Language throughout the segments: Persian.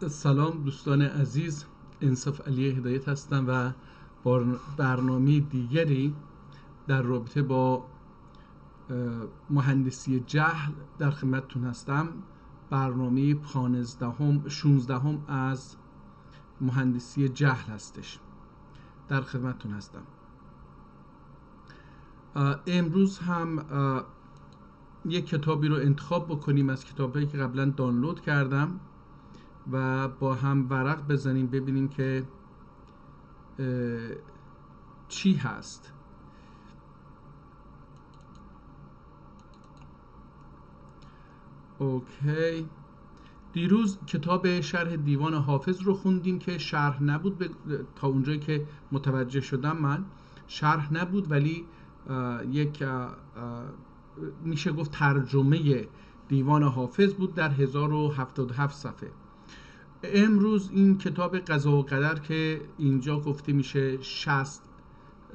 سلام دوستان عزیز، انصاف علی هدایت هستم و با برنامه دیگری در رابطه با مهندسی جهل در خدمتتون هستم. برنامه 16 از مهندسی جهل هستش. در خدمتتون هستم. امروز هم یک کتابی رو انتخاب بکنیم از کتابایی که قبلا دانلود کردم و با هم ورق بزنیم ببینیم که چی هست. اوکی، دیروز کتاب شرح دیوان حافظ رو خوندیم که شرح نبود، تا اونجایی که متوجه شدم من شرح نبود، ولی یک میشه گفت ترجمه دیوان حافظ بود در 1077 صفحه. امروز این کتاب قضا و قدر که اینجا گفته میشه 60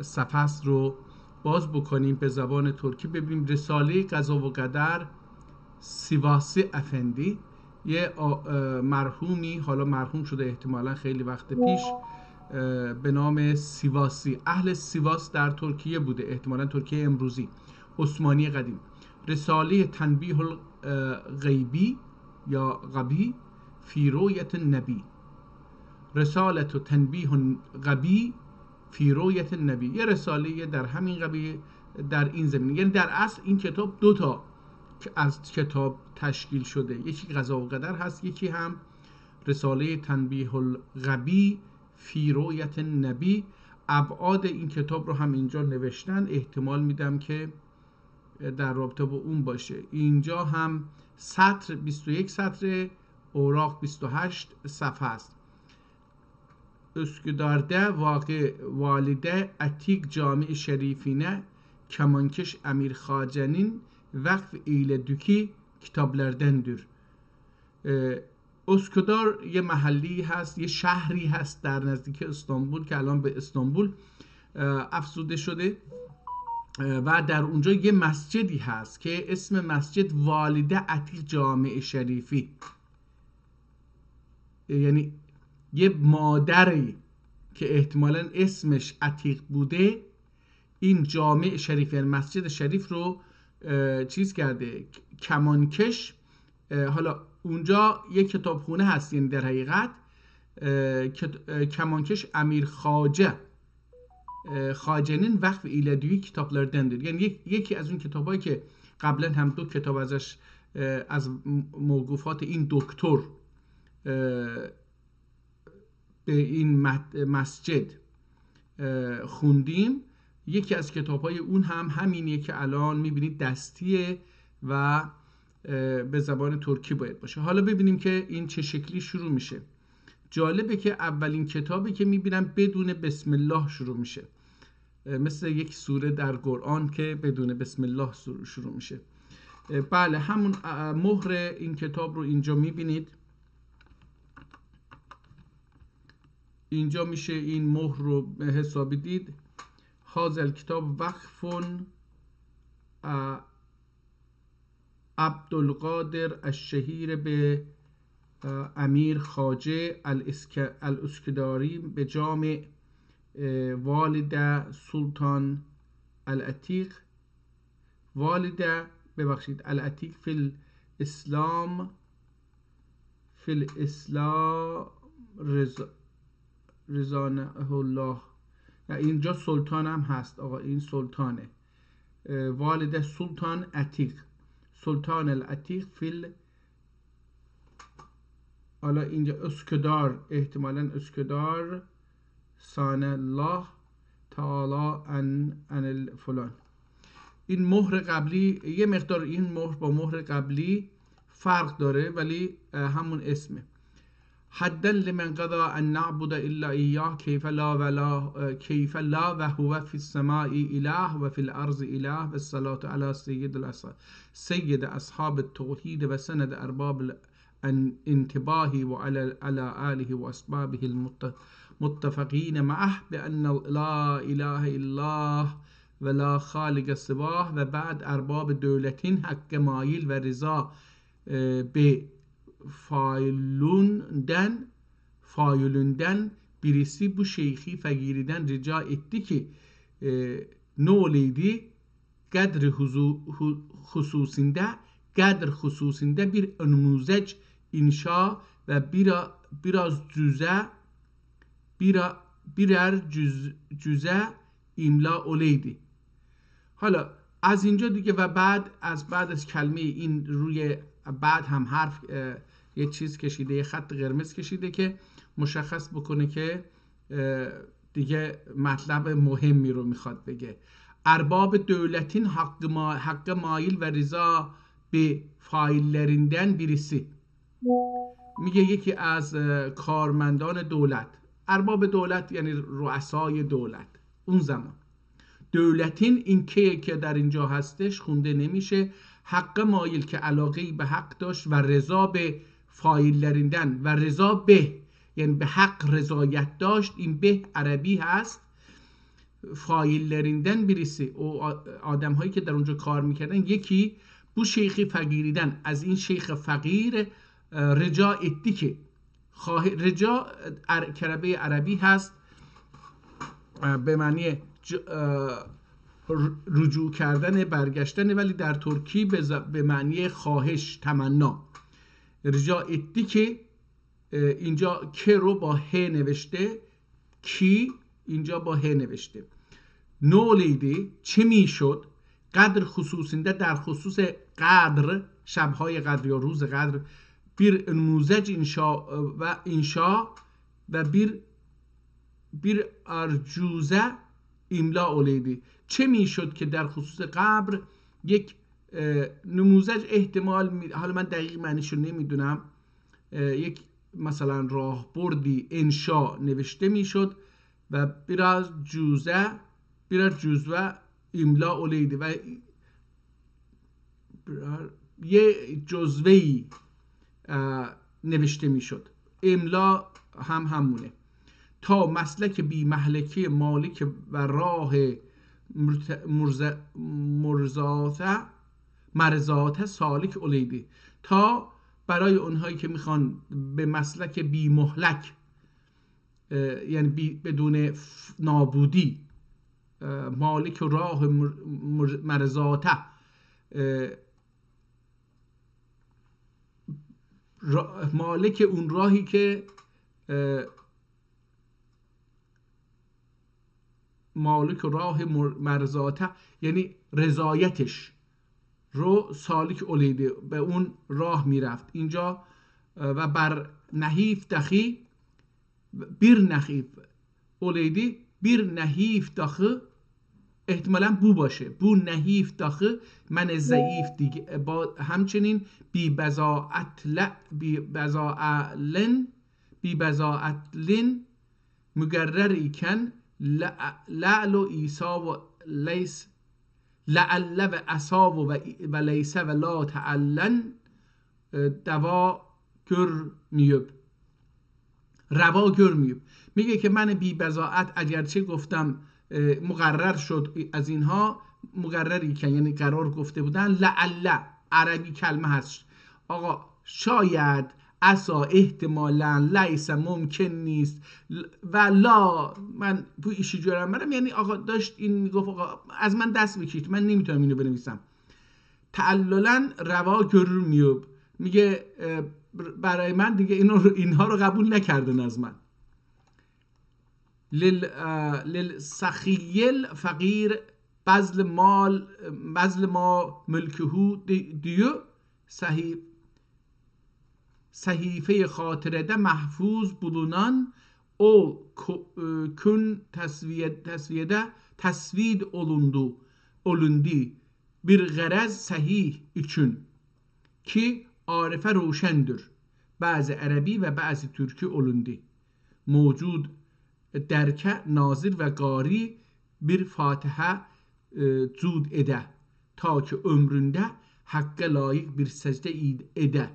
صفحه است رو باز بکنیم به زبان ترکی، ببینیم. رساله قضا و قدر سیواسی افندی، یه مرحومی، حالا مرحوم شده احتمالا خیلی وقت پیش، به نام سیواسی، اهل سیواس در ترکیه بوده، احتمالا ترکیه امروزی، عثمانی قدیم. رساله تنبیه الغیبی یا غبی فی رویت النبی، رساله تنبیه غبی فی رویت النبی، یه رساله در همین قبیل در این زمینه. یعنی در اصل این کتاب دو تا از کتاب تشکیل شده، یکی قضا و قدر هست، یکی هم رساله تنبیه الغبی فی رویت النبی. ابعاد این کتاب رو هم اینجا نوشتن، احتمال میدم که در رابطه با اون باشه. اینجا هم سطر 21 سطر، اوراق 28 صفحه است. Üsküdar'da valide Atik Cami-i Şerifine Kemankeş Emir Khace'nin vakf ile düki kitaplardandır. اسکدار یه محلی هست، یه شهری هست در نزدیک استانبول که الان به استانبول افزوده شده و در اونجا یه مسجدی هست که اسم مسجد والده عتیق جامع شریفی، یعنی یه مادری که احتمالاً اسمش عتیق بوده این جامع شریف، یعنی مسجد شریف رو چیز کرده، کمانکش. حالا اونجا یک کتابخونه هست، یعنی در حقیقت کمانکش امیر خاجنین وقف ایلدوی کتابlardandır، یعنی یکی از اون کتابایی که قبلا هم دو کتاب ازش از موقوفات این دکتر به این مسجد خوندیم. یکی از کتاب‌های اون هم همینیه که الان می‌بینید دستیه و به زبان ترکی باید باشه. حالا ببینیم که این چه شکلی شروع میشه. جالبه که اولین کتابی که می‌بینم بدون بسم الله شروع میشه، مثل یک سوره در قرآن که بدون بسم الله شروع میشه. بله، همون مهر این کتاب رو اینجا می‌بینید. اینجا میشه این مهر رو حسابی دید. هذا الكتاب وقف عبدالقادر الشهیر به امیر خواجه الاسکداری به جامع والده سلطان العتیق، والده ببخشید العتیق فی الاسلام رضانه الله. اینجا سلطان هم هست آقا، این سلطانه، والد سلطان عتیق، سلطان العتیق فیل. حالا اینجا اسکدار، احتمالاً اسکدار سان الله تعالی ان فلان. این مهر قبلی یه مقدار، این مهر با مهر قبلی فرق داره ولی همون اسمه. حدا لمن قضا ان نعبد الا اياه كيف لا وهو في السماء اله وفي الارض اله والصلاه على سيد اصحاب التوحيد وسند ارباب الانتباه وعلى آله واصحابه المتفقين معه بان لا اله الا الله ولا خالق سواه و بعد ارباب دولتین حق مایل و رضا به failünden birisi bu şeyhi fakiriden rica etti ki ne olaydı? Kadr hususinde bir numuzeç inşa ve birer cüze imla olaydı. حالا از اینجا دیگه و بعد از کلمه این روی بعد هم حرف یه چیز کشیده، یه خط قرمز کشیده که مشخص بکنه که دیگه مطلب مهمی رو میخواد بگه. ارباب devletin hakkı mail ve rıza به فایللerinden birisi. میگه یکی از کارمندان دولت. ارباب دولت یعنی رؤسای دولت اون زمان. devletin این که در اینجا هستش خونده نمیشه. حق مایل که علاقه‌ای به حق داشت و رضا به فایللerinden و رضا به یعنی به حق رضایت داشت. این به عربی هست. فایللerinden birisi o آدم هایی که در اونجا کار میکردن یکی bu şeyhi فقیریدن از این شیخ فقیر رجا اتی که رجا کلمه عربی هست به معنی رجوع کردن، برگشتن، ولی در ترکی به معنی خواهش، تمنا. رجا اتی که اینجا که رو با ه نوشته، کی اینجا با ه نوشته. نولیدی چه میشد؟ قدر خصوصینده در خصوص قدر، شبهای قدر یا روز قدر، bir numuzeç inşa ve bir arcuze imla olaydı. چه میشد که در خصوص قبر یک نموزج احتمال حالا من دقیق معنیشو نمیدونم، یک مثلا راهبردی انشا نوشته میشد و biraz cüzve imla olaydı و یه جزوه‌ای نوشته میشد. املا هم همونه. تا مسلک بی محلکه مالک و راه مرزات سالک اولیدی، تا برای اونهایی که میخوان به مسلک بی مهلک یعنی بدون نابودی، مالک و راه مرزات مالک اون راهی که مالک راه مرزاته یعنی رضایتش رو سالک اولیده، به اون راه میرفت. اینجا و بر نحیف دخی بیر نحیف اولیدی، بیر نحیف دخی احتمالا بو باشه، بو نحیف دخی من ضعیف دیگه، با همچنین بی بزاعتلن مگرر ایکن لعل و ایسا و لیس لعل و اصاب و لیسه و لا تعلن دوا görmüyor، روا görmüyor. میگه که من بی بضاعت اگرچه گفتم مقرر شد از اینها، مقرری که یعنی قرار گفته بودن، لعل عربی کلمه هست آقا، شاید، عسا، احتمالاً، لیس ممکن نیست و لا من بو ایشی جورم برم، یعنی آقا داشت این میگفت آقا از من دست بکشید، من نمیتونم اینو بنویسم. تعللاً روا görmüyor، میگه برای من دیگه اینها رو قبول نکردن از من. للسخیل فقیر بذل ما ملکهو دیو صحیفه خاطرده محفوظ bulunan o kün tasvid olundu bir garez sahih için ki arife روشنdir. بعض عربی و بعض ترکی olundu. موجود درکه ناظر و قاری bir fatiha zud ede ta ki ömründe hakka layık bir secde ede.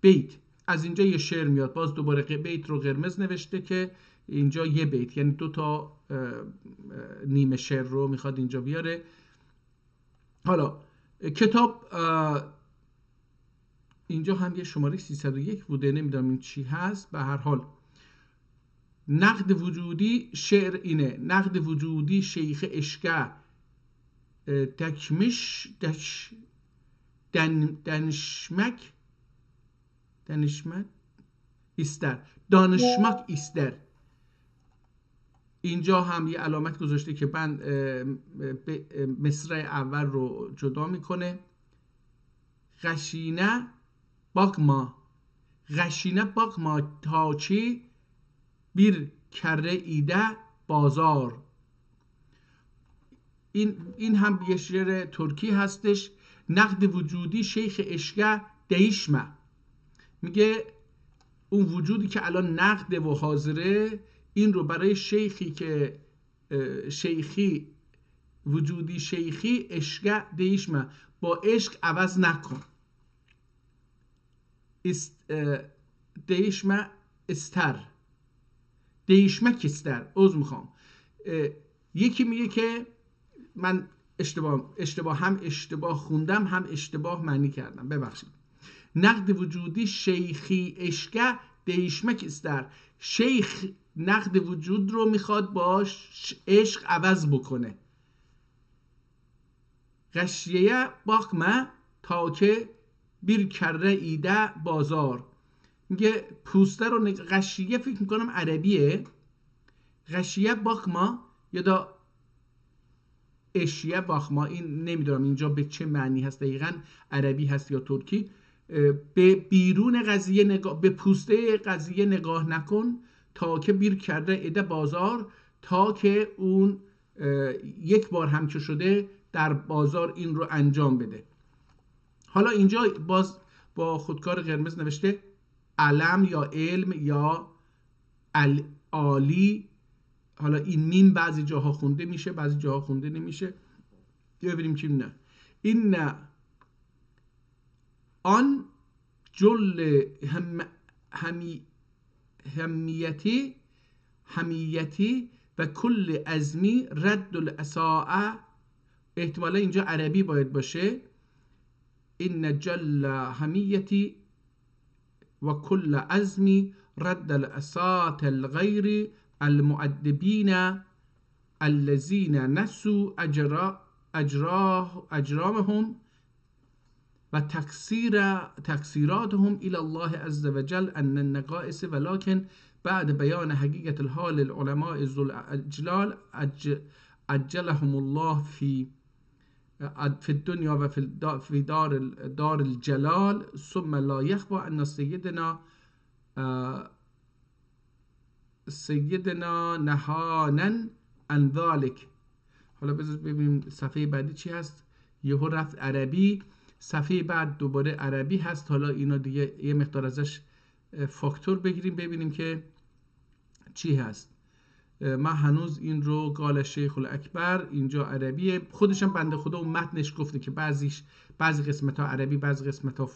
بیت از اینجا یه شعر میاد، باز دوباره بیت رو قرمز نوشته که اینجا یه بیت یعنی دو تا نیمه شعر رو میخواد اینجا بیاره. حالا کتاب اینجا هم یه شماره 301 بوده، نمیدونم این چی هست. به هر حال نقد وجودی شعر اینه: نقد وجودی شیخ اشکه دکمش دانشمک ایستر، دانشمک ایستر. اینجا هم یه علامت گذاشته که بند مصرع اول رو جدا میکنه. غشینه باقما، غشینه باقما تا چی bir کره ایده بازار. این هم یه شعر ترکی هستش. نقد وجودی شیخ اشکه دیشمه، میگه اون وجودی که الان نقده و حاضره، این رو برای شیخی که شیخی وجودی شیخی اشکه دیشمه، با عشق عوض نکن. دیشمه استر، دیشمک استر. میخوام یکی میگه که من هم اشتباه خوندم هم اشتباه معنی کردم، ببخشید. نقد وجودی شیخی اشکه دیشمک استر، شیخ نقد وجود رو میخواد با عشق عوض بکنه. غشیه باقمه تا که bir کره ایده بازار، میگه پوسته رو غشیه فکر میکنم عربیه. غشیه باقما یا دا اشیه باقما، این نمیدونم اینجا به چه معنی هست دقیقا، عربی هست یا ترکی. به بیرون قضیه نگاه، به پوسته قضیه نگاه نکن تا که بیر کرده ایده بازار، تا که اون یک بار هم که شده در بازار این رو انجام بده. حالا اینجا باز با خودکار قرمز نوشته علم یا علم یا عالی. حالا این میم بعضی جاها خونده میشه بعضی جاها خونده نمیشه. ببینیم چی نه. این نه آن جل همیتی و کل ازمی رد الاساء. احتمالا اینجا عربی باید باشه. این جل همیتی و کل ازمی رد الاساء الغیر المؤدبین الذين نسوا اجرامهم و تقصیراتهم الى الله عز وجل ان النقائص، ولكن بعد بیان حقیقت الحال العلماء ذو الاجلال عجلهم الله في الدنيا و في دار الجلال، ثم لا يخفى ان سیدنا نهانا عن ذلك. حالا بذار ببینیم صفحه بعدی چی هست. یهو رفت عربی، صفحه بعد دوباره عربی هست. حالا اینا دیگه یه مقدار ازش فاکتور بگیریم ببینیم که چی هست. من هنوز این رو قال شیخ الاکبر اینجا عربیه. خودشم بنده خدا اون متنش گفته که بعضی قسمت ها عربی بعضی قسمت ها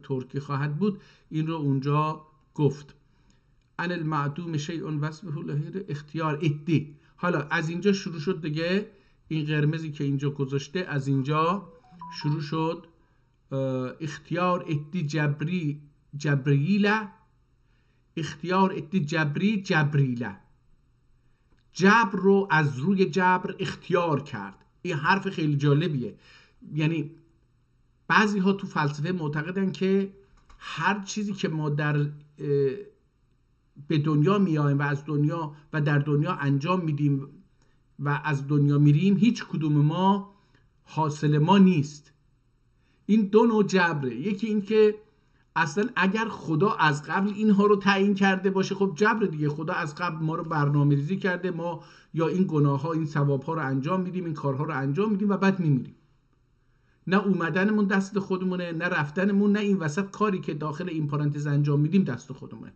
ترکی خواهد بود. این رو اونجا گفت. ان المعدوم شیء وصفه له اختیار ادی. حالا از اینجا شروع شد دیگه، این قرمزی که اینجا گذاشته از اینجا شروع شد. اختیار ادی جبریله، اختیار ادی جبریله. جبر رو از روی جبر اختیار کرد. این حرف خیلی جالبیه. یعنی بعضی ها تو فلسفه معتقدن که هر چیزی که ما به دنیا میایم و از دنیا و در دنیا انجام میدیم و از دنیا میریم، هیچ کدوم ما حاصل ما نیست. این دو نوع جبره. یکی این که اصلا اگر خدا از قبل اینها رو تعیین کرده باشه، خب جبر دیگه، خدا از قبل ما رو برنامه‌ریزی کرده، ما یا این گناه ها این ثواب ها رو انجام میدیم، این کارها رو انجام میدیم و بعد میمیریم. نه اومدنمون دست خودمونه، نه رفتنمون، نه این وسط کاری که داخل این پرانتز انجام میدیم دست خودمونه.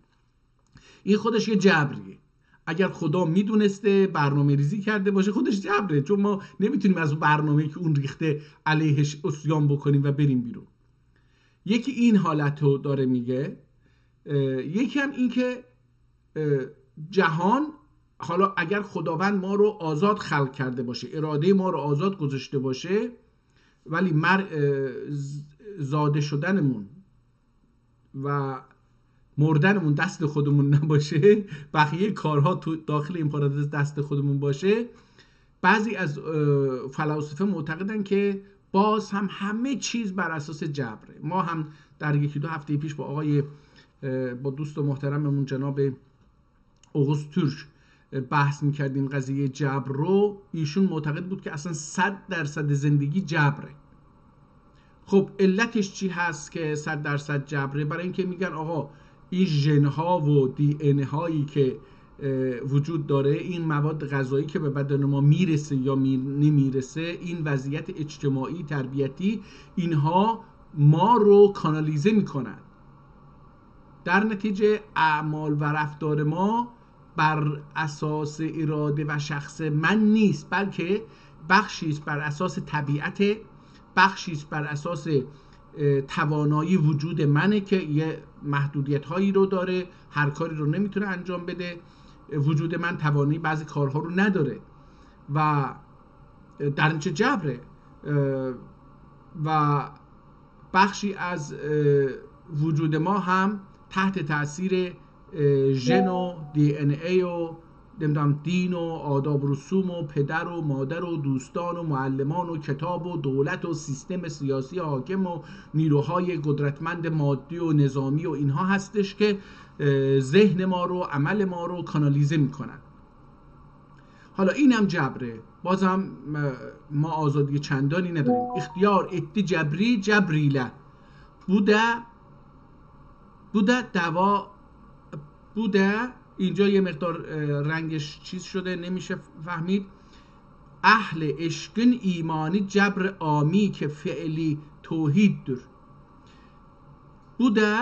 این خودش یه جبریه. اگر خدا میدونسته برنامه ریزی کرده باشه خودش جبره، چون ما نمیتونیم از برنامه‌ای که اون ریخته علیهش عصیان بکنیم و بریم بیرون. یکی این حالت رو داره میگه. یکی هم این که جهان، حالا اگر خداوند ما رو آزاد خلق کرده باشه، اراده ما رو آزاد گذاشته باشه، ولی زاده شدنمون و مردنمون دست خودمون نباشه، بقیه کارها تو داخل این پارادایس دست خودمون باشه، بعضی از فلاسفه معتقدن که باز هم همه چیز بر اساس جبره. ما هم در 1-2 هفته پیش با دوست محترممون جناب اوغوست تورش بحث میکردیم قضیه جبر رو. ایشون معتقد بود که اصلا 100% زندگی جبره. خب علتش چی هست که 100% جبره؟ برای اینکه میگن آقا این ژن‌ها و دی ان هایی که وجود داره، این مواد غذایی که به بدن ما میرسه یا نمیرسه، این وضعیت اجتماعی تربیتی، اینها ما رو کانالیزه میکنن. در نتیجه اعمال و رفتار ما بر اساس اراده و شخص من نیست، بلکه بخشی است بر اساس طبیعت، بخشی است بر اساس توانایی وجود منه که یه محدودیت هایی رو داره، هر کاری رو نمیتونه انجام بده. وجود من توانایی بعضی کارها رو نداره و در نتیجه جبره و بخشی از وجود ما هم تحت تاثیر ژن و دی ان ای و نمیدونم دین و آداب و رسوم و پدر و مادر و دوستان و معلمان و کتاب و دولت و سیستم سیاسی حاکم و نیروهای قدرتمند مادی و نظامی و اینها هستش که ذهن ما رو، عمل ما رو کانالیزه میکنن. حالا اینم جبره، بازم ما آزادی چندانی نداریم. اختیار اتی جبری جبریله بوده اینجا یه مقدار رنگش چیز شده نمیشه فهمید. اهل عشقین ایمانی جبر آمی که فعلی توحید در بوده.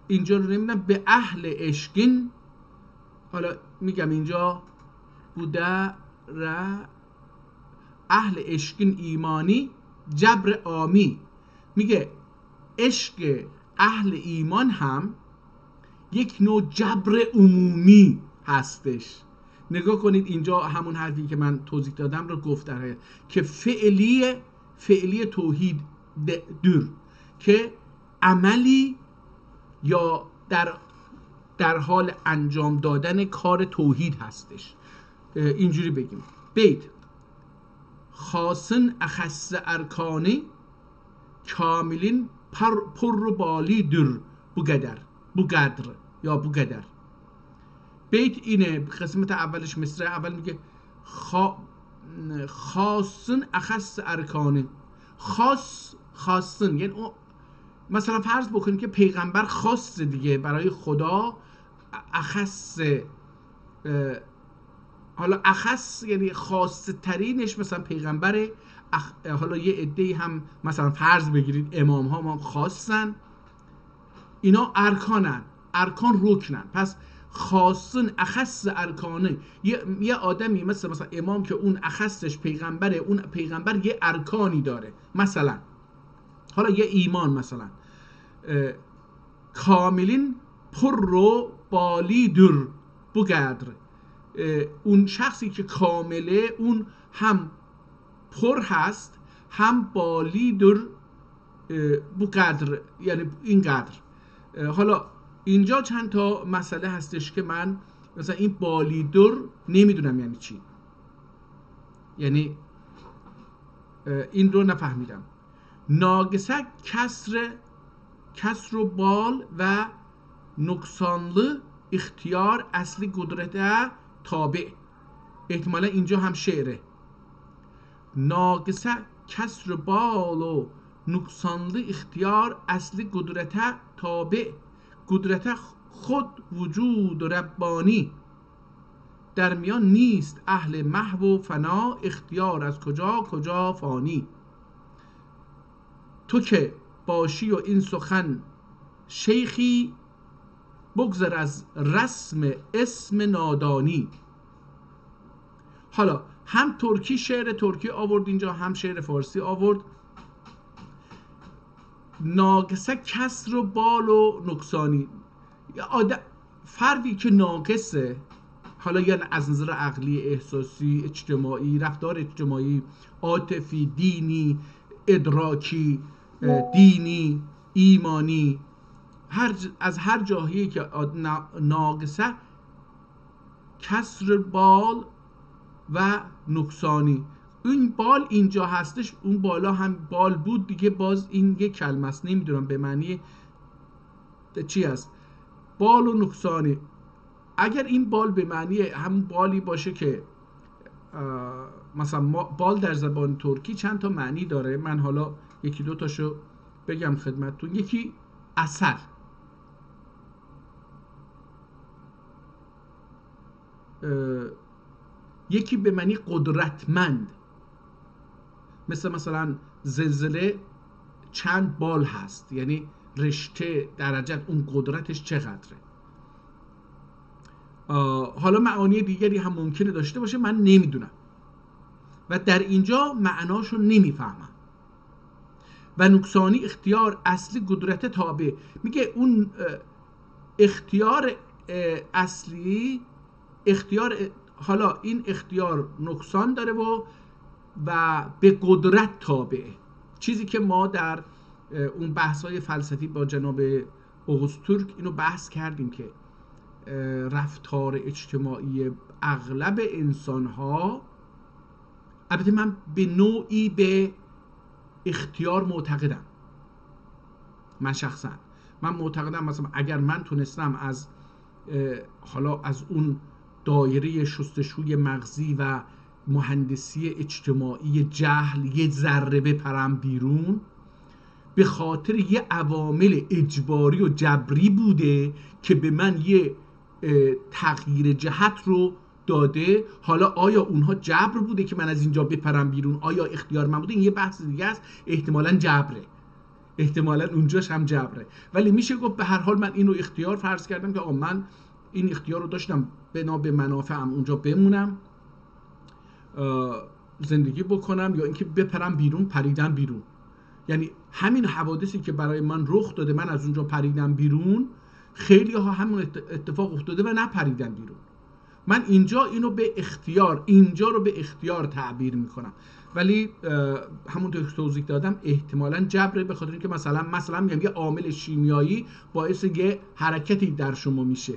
اینجا رو نمیدونم به اهل عشقین، حالا میگم اینجا بوده را اهل عشقین ایمانی جبر آمی، میگه عشق اهل ایمان هم یک نوع جبر عمومی هستش. نگاه کنید اینجا همون حرفی که من توضیح دادم رو گفت که فعلی توحید دور که عملی یا در حال انجام دادن کار توحید هستش. اینجوری بگیم بیت خاصن اخص ارکانی کاملین پر بالی در بوگدر یا بوگدر. بیت اینه، قسمت اولش مصرع اول میگه خاصن اخص ارکانی. خاصن یعنی مثلا فرض بکنید که پیغمبر خاص دیگه برای خدا، اخص حالا اخص یعنی خاص ترینش مثلا پیغمبره. حالا یه عده‌ای هم مثلا فرض بگیرید امام ها ما خاصن، اینا ارکانن، ارکان رکنن. پس خاصن اخص ارکانه، یه آدمی مثلا امام که اون اخصش پیغمبره، اون پیغمبر یه ارکانی داره، مثلا حالا یه ایمان مثلا کاملین پر رو بالی در بگدر. اون شخصی که کامله اون هم پر هست هم بالی در بگدر، یعنی اینقدر. حالا اینجا چند تا مسئله هستش که من مثلا این بالی در نمیدونم یعنی چی، یعنی این رو نفهمیدم. ناقصه کسر و بال و نقصانlı اختیار اصلی قدرت تابع. احتمالا اینجا هم شعره. ناقصه کسر بال و نقصانlı اختیار اصلی قدرت تابع. قدرت خود وجود ربانی در میان نیست اهل محو و فنا. اختیار از کجا فانی. تو که باشی و این سخن شیخی بگذر از رسم اسم نادانی. حالا هم ترکی شعر ترکی آورد اینجا، هم شعر فارسی آورد. ناقصه کسر و بال و نقصانی، فردی که ناقصه، حالا یعنی از نظر عقلی، احساسی، اجتماعی، رفتار اجتماعی، عاطفی، دینی، ادراکی، دینی، ایمانی، از هر جاهایی که ناقصه، کسر بال و نقصانی. این بال اینجا هستش، اون بالا هم بال بود دیگه، باز این یک کلمه است، نمیدونم به معنی چی است. بال و نقصانی، اگر این بال به معنی همون بالی باشه که مثلا بال در زبان ترکی چند تا معنی داره، من حالا یکی دو تاشو بگم خدمتتون. یکی اثر، یکی به معنی قدرتمند، مثلا زلزله چند بال هست، یعنی رشته درجت اون قدرتش چقدره. حالا معانی دیگری هم ممکنه داشته باشه، من نمیدونم و در اینجا معناشو نمیفهمم. و نقصانی اختیار اصلی قدرت تابع، میگه اون اختیار اصلی، اختیار، حالا این اختیار نقصان داره و به قدرت تابعه. چیزی که ما در اون بحث‌های فلسفی با جناب اوغوست اینو بحث کردیم که رفتار اجتماعی اغلب انسان‌ها، البته من به نوعی به اختیار معتقدم، من شخصا معتقدم مثلا اگر من تونستم حالا از اون دایره شستشوی مغزی و مهندسی اجتماعی جهل یه ذره بپرم بیرون، به خاطر یه عوامل اجباری و جبری بوده که به من یه تغییر جهت رو داده. حالا آیا اونها جبر بوده که من از اینجا بپرم بیرون، آیا اختیار من بوده، این یه بحث دیگه است. احتمالاً جبره، احتمالاً اونجاش هم جبره، ولی میشه گفت به هر حال من اینو اختیار فرض کردم که آقا من این اختیار رو داشتم بنا به منافعم اونجا بمونم، زندگی بکنم، یا اینکه بپرم بیرون، پریدم بیرون. یعنی همین حوادثی که برای من رخ داده، من از اونجا پریدم بیرون، خیلی ها همون اتفاق افتاده و نپریدن بیرون. من اینجا اینو به اختیار، اینجا رو به اختیار تعبیر میکنم، ولی همونطور که توضیح دادم احتمالاً جبره، به خاطر اینکه مثلا میگم یه عامل شیمیایی باعث یه حرکتی در شما میشه.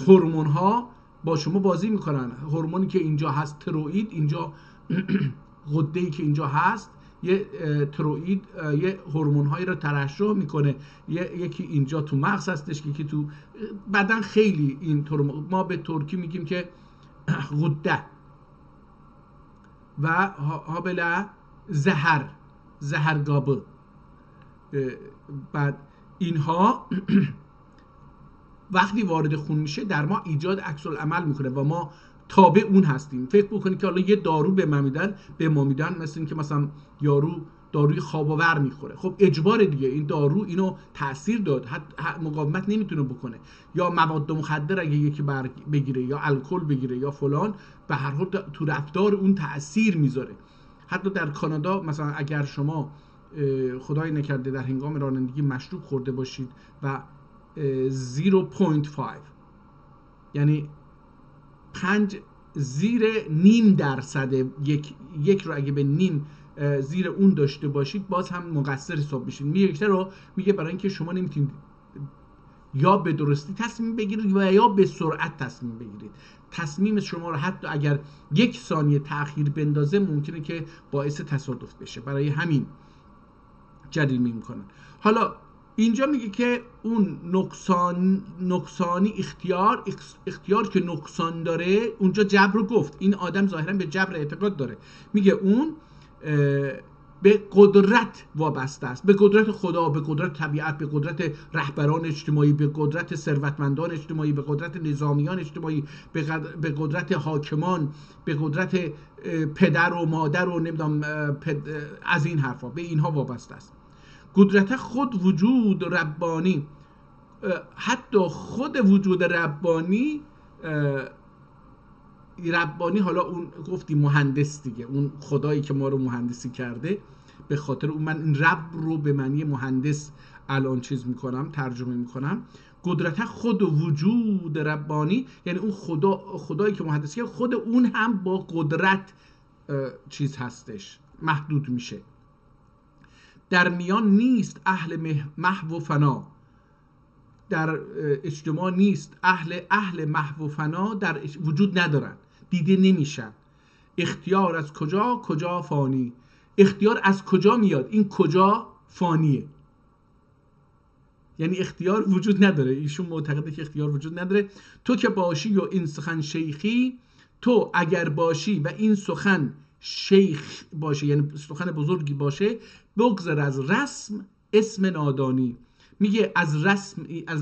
هورمون ها با شما بازی میکنن. هورمونی که اینجا هست تروئید، اینجا غده‌ای که اینجا هست، یه تروئید یه هورمون هایی رو ترشح میکنه، یکی اینجا تو مغز هستش، یکی تو بدن. خیلی این ما به ترکی میگیم که غده و هابلا زهرگابه. بعد اینها وقتی وارد خون میشه در ما ایجاد عکس العمل میکنه و ما تابع اون هستیم. فکر بکنید که حالا یه دارو به ما میدن مثل این که مثلا یارو داروی خواب آور میخوره، خب اجبار دیگه، این دارو اینو تاثیر داد، مقاومت نمیتونه بکنه. یا مواد مخدر اگه یکی بگیره یا الکل بگیره یا فلان، به هر حال تو رفتار اون تاثیر میذاره. حتی در کانادا مثلا اگر شما خدای نکرده در هنگام رانندگی مشروب خورده باشید و 0.5 یعنی 5 زیر نیم درصد یک رو اگه به نیم زیر اون داشته باشید، باز هم مقصر حساب میشید. میگه برای اینکه شما نمیتونید یا به درستی تصمیم بگیرید و یا به سرعت تصمیم بگیرید. تصمیم شما رو حتی اگر 1 ثانیه تأخیر بندازه ممکنه که باعث تصادف بشه، برای همین جریمه میکنن. حالا اینجا میگه که اون نقصانی اختیار که نقصان داره، اونجا جبر رو گفت. این آدم ظاهرا به جبر اعتقاد داره، میگه اون به قدرت وابسته است، به قدرت خدا، به قدرت طبیعت، به قدرت رهبران اجتماعی، به قدرت ثروتمندان اجتماعی، به قدرت نظامیان اجتماعی، به قدرت حاکمان، به قدرت پدر و مادر و نمیدونم از این حرفا، به اینها وابسته است. قدرت خود وجود ربانی، حتی خود وجود ربانی، حالا اون گفتی مهندس دیگه، اون خدایی که ما رو مهندسی کرده، به خاطر اون من این رب رو به معنی مهندس الان ترجمه میکنم. قدرت خود وجود ربانی یعنی اون خدایی که مهندسی کرده، خود اون هم با قدرت چیز هستش، محدود میشه. در میان نیست اهل محو و فنا، در اجتماع نیست اهل محو و فنا، در وجود ندارن، دیده نمیشن. اختیار از کجا فانی. اختیار از کجا میاد؟ این کجا فانیه، یعنی اختیار وجود نداره. ایشون معتقده که اختیار وجود نداره. تو که باشی و این سخن شیخی، تو اگر باشی و این سخن شیخ باشه، یعنی سخن بزرگی باشه، بگذر از رسم اسم نادانی. میگه از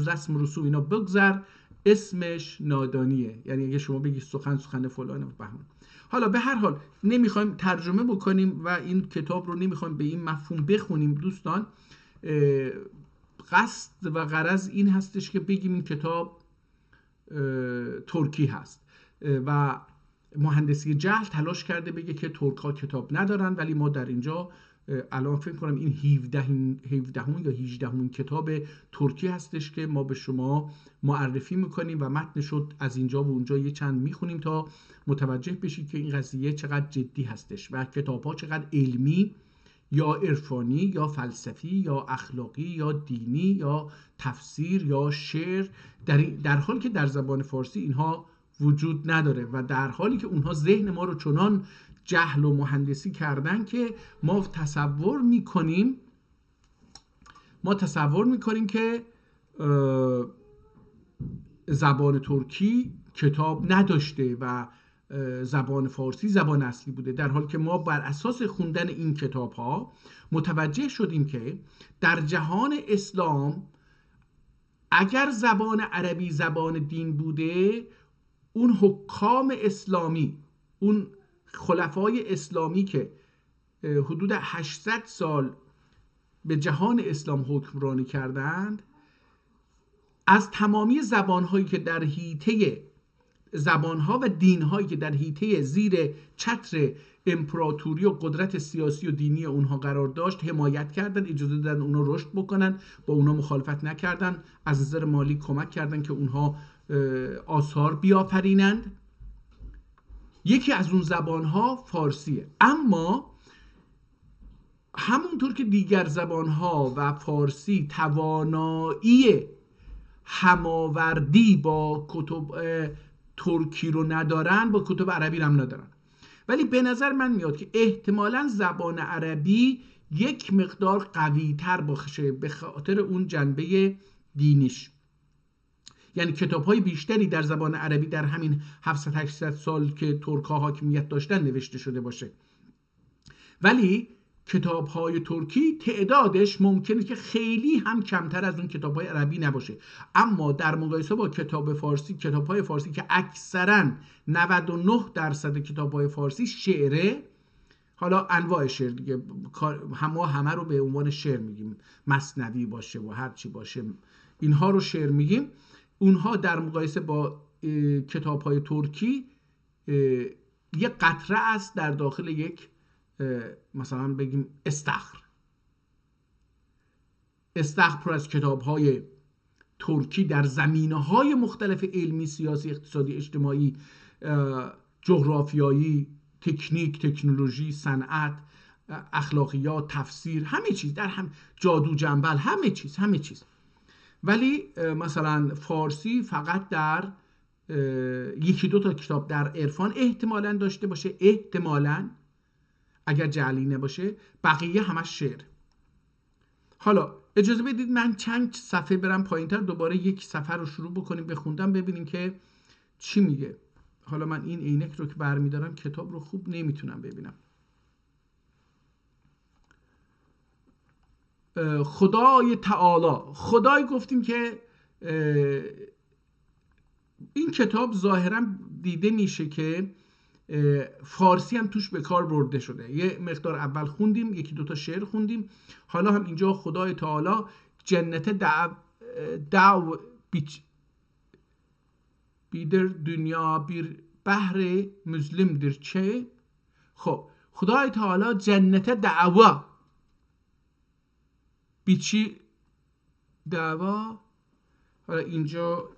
رسم رسوم اینا بگذر، اسمش نادانیه. یعنی اگه شما بگی سخن فلانه بهمان. حالا به هر حال نمیخوایم ترجمه بکنیم و این کتاب رو نمیخوایم به این مفهوم بخونیم دوستان. قصد و غرض این هستش که بگیم این کتاب ترکی هست و مهندسی جهل تلاش کرده بگه که ترک ها کتاب ندارن، ولی ما در اینجا الان فکر کنم این 17 یا 18 کتاب ترکی هستش که ما به شما معرفی میکنیم و متنش رو از اینجا و اونجا یه چند میخونیم تا متوجه بشید که این قضیه چقدر جدی هستش و کتاب ها چقدر علمی یا عرفانی یا فلسفی یا اخلاقی یا دینی یا تفسیر یا شعر، در حالی که در زبان فارسی اینها وجود نداره و در حالی که اونها ذهن ما رو چنان جهل و مهندسی کردن که ما تصور میکنیم که زبان ترکی کتاب نداشته و زبان فارسی زبان اصلی بوده، در حالی که ما بر اساس خوندن این کتاب ها متوجه شدیم که در جهان اسلام اگر زبان عربی زبان دین بوده، اون حکام اسلامی، اون خلفای اسلامی که حدود 800 سال به جهان اسلام حکمرانی کردند، از تمامی زبانهایی که در حیطه زبانها و دینهایی که در حیطه زیر چتر امپراتوری و قدرت سیاسی و دینی اونها قرار داشت حمایت کردن، اجازه دادن اونها رشد بکنن، با اونها مخالفت نکردن، از نظر مالی کمک کردن که اونها آثار بیافرینند. یکی از اون زبانها فارسیه. اما همونطور که دیگر زبانها و فارسی توانایی هماوردی با کتب ترکی رو ندارن، با کتب عربی رو هم ندارن، ولی به نظر من میاد که احتمالاً زبان عربی یک مقدار قوی تر باشه به خاطر اون جنبه دینیش. یعنی کتاب های بیشتری در زبان عربی در همین 700-800 سال که ترک ها حاکمیت داشتن نوشته شده باشه، ولی کتاب های ترکی تعدادش ممکنه که خیلی هم کمتر از اون کتاب های عربی نباشه. اما در مقایسه با کتاب های فارسی که اکثرا 99% کتاب های فارسی شعره، حالا انواع شعر دیگه، همه رو به عنوان شعر میگیم، مثنوی باشه و هر چی باشه اینها رو شعر میگیم، اونها در مقایسه با کتاب های ترکی یک قطره است در داخل یک مثلا بگیم استخر پر از کتاب های ترکی در زمینه‌های مختلف علمی، سیاسی، اقتصادی، اجتماعی، جغرافیایی، تکنیک، تکنولوژی، صنعت، اخلاقیات، تفسیر، همه چیز در هم، جادو جنبل، همه چیز. ولی مثلا فارسی فقط در یکی دو تا کتاب در عرفان احتمالاً داشته باشه، احتمالاً اگر جعلی نباشه، بقیه همش شعر. حالا اجازه بدید من چند صفحه برم پایینتر، دوباره یک صفحه رو شروع بکنیم بخوندم ببینیم که چی میگه. حالا من این عینک رو که برمیدارم کتاب رو خوب نمیتونم ببینم. خدای تعالی، خدای گفتیم که این کتاب ظاهرا دیده میشه که فارسی هم توش به کار برده شده. یه مقدار اول خوندیم، یکی دوتا شعر خوندیم، حالا هم اینجا خدای تعالی جنت دعو بیدر دنیا بیر بحر مظلمدر چه. خب خدای تعالی جنت دعوا بیچی دعوا، حالا اینجا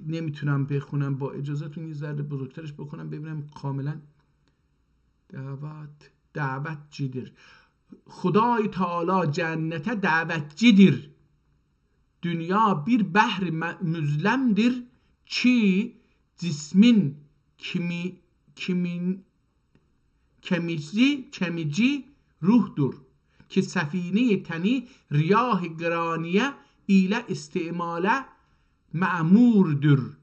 نمیتونم بخونم، با اجازهتون یه ذره بزرگترش بکنم ببینم کاملا. دعوت جیدر. Xudoy Taala cennete davetçidir. Dünya bir behri müzlemdir ki cismin kemici ruhdur ki sefine teni riyah graniye ile istimale ma'murdur.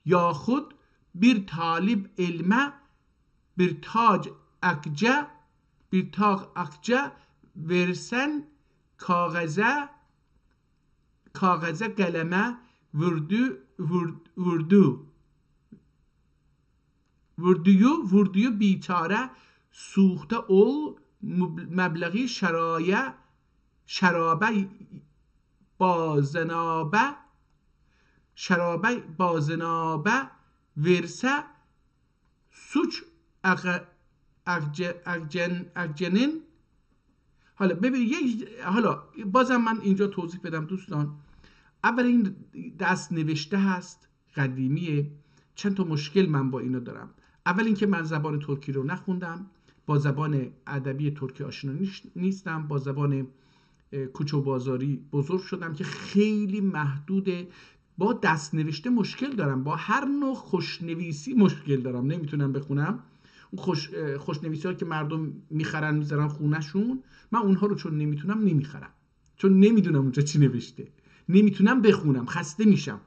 Yaxud bir talib ilme bir tac akçe versen kağıza kaleme vurduyu biçare suxte ol mebleği şarabe bazınabe verse suç اگجنین. حالا ببینید حالا بازم من اینجا توضیح بدم دوستان. اول این دست نوشته هست، قدیمیه. چند تا مشکل من با اینو دارم. اول اینکه من زبان ترکی رو نخوندم، با زبان ادبی ترکی آشنا نیستم، با زبان کوچه و بازاری بزرگ شدم که خیلی محدوده. با دست نوشته مشکل دارم، با هر نوع خوشنویسی مشکل دارم، نمیتونم بخونم. خوشنویسی ها که مردم میخرن میذارن خونهشون، من اونها رو چون نمیتونم نمیخرم، چون نمیدونم اونجا چی نوشته، نمیتونم بخونم، خسته میشم.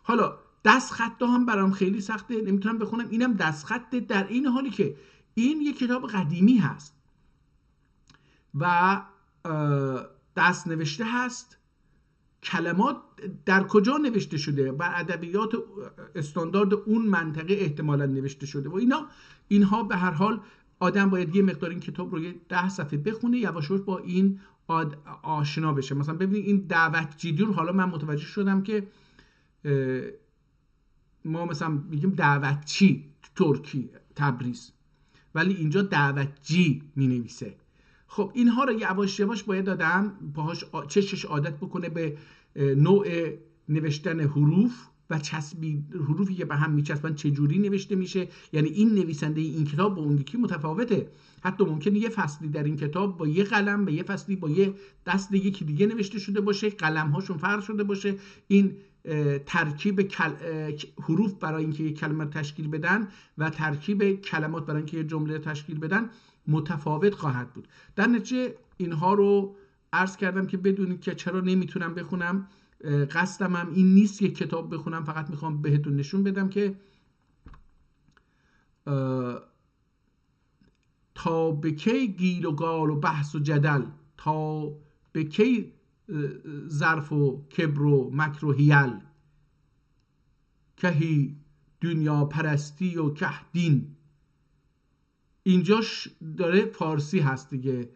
حالا دست خط هم برام خیلی سخته، نمیتونم بخونم، اینم دست خطه، در این حالی که این یک کتاب قدیمی هست و دست نوشته هست. کلمات در کجا نوشته شده؟ بر ادبیات استاندارد اون منطقه احتمالاً نوشته شده و اینها به هر حال آدم باید یه مقدار این کتاب رو 10 صفحه بخونه، یواش یواش با این آشنا بشه. مثلا ببینید این دعوتچی رو حالا من متوجه شدم که ما مثلا میگیم دعوتچی ترکی تبریز، ولی اینجا دعوتچی مینویسه. خب اینها رو یواش یواش باید آدم باهاش چشش عادت بکنه به نوع نوشتن حروف و حروفی که به هم میچسبن چجوری نوشته میشه. یعنی این نویسنده این کتاب با اون یکی متفاوته. حتی ممکنه یه فصلی در این کتاب با یه قلم، به یه فصلی با یه دست یکی دیگه نوشته شده باشه، قلم هاشون فرق شده باشه. این ترکیب حروف برای اینکه یک کلمه تشکیل بدن و ترکیب کلمات برای اینکه یک جمله تشکیل بدن متفاوت خواهد بود. در نتیجه اینها رو عرض کردم که بدونید که چرا نمیتونم بخونم. قصدم هم این نیست یک کتاب بخونم، فقط میخوام بهتون نشون بدم که تا به کی گیل و گال و بحث و جدل، تا به کی ظرف و کبر و مکر و حیل، کهی دنیا پرستی و که دین. اینجاش داره فارسی هست دیگه،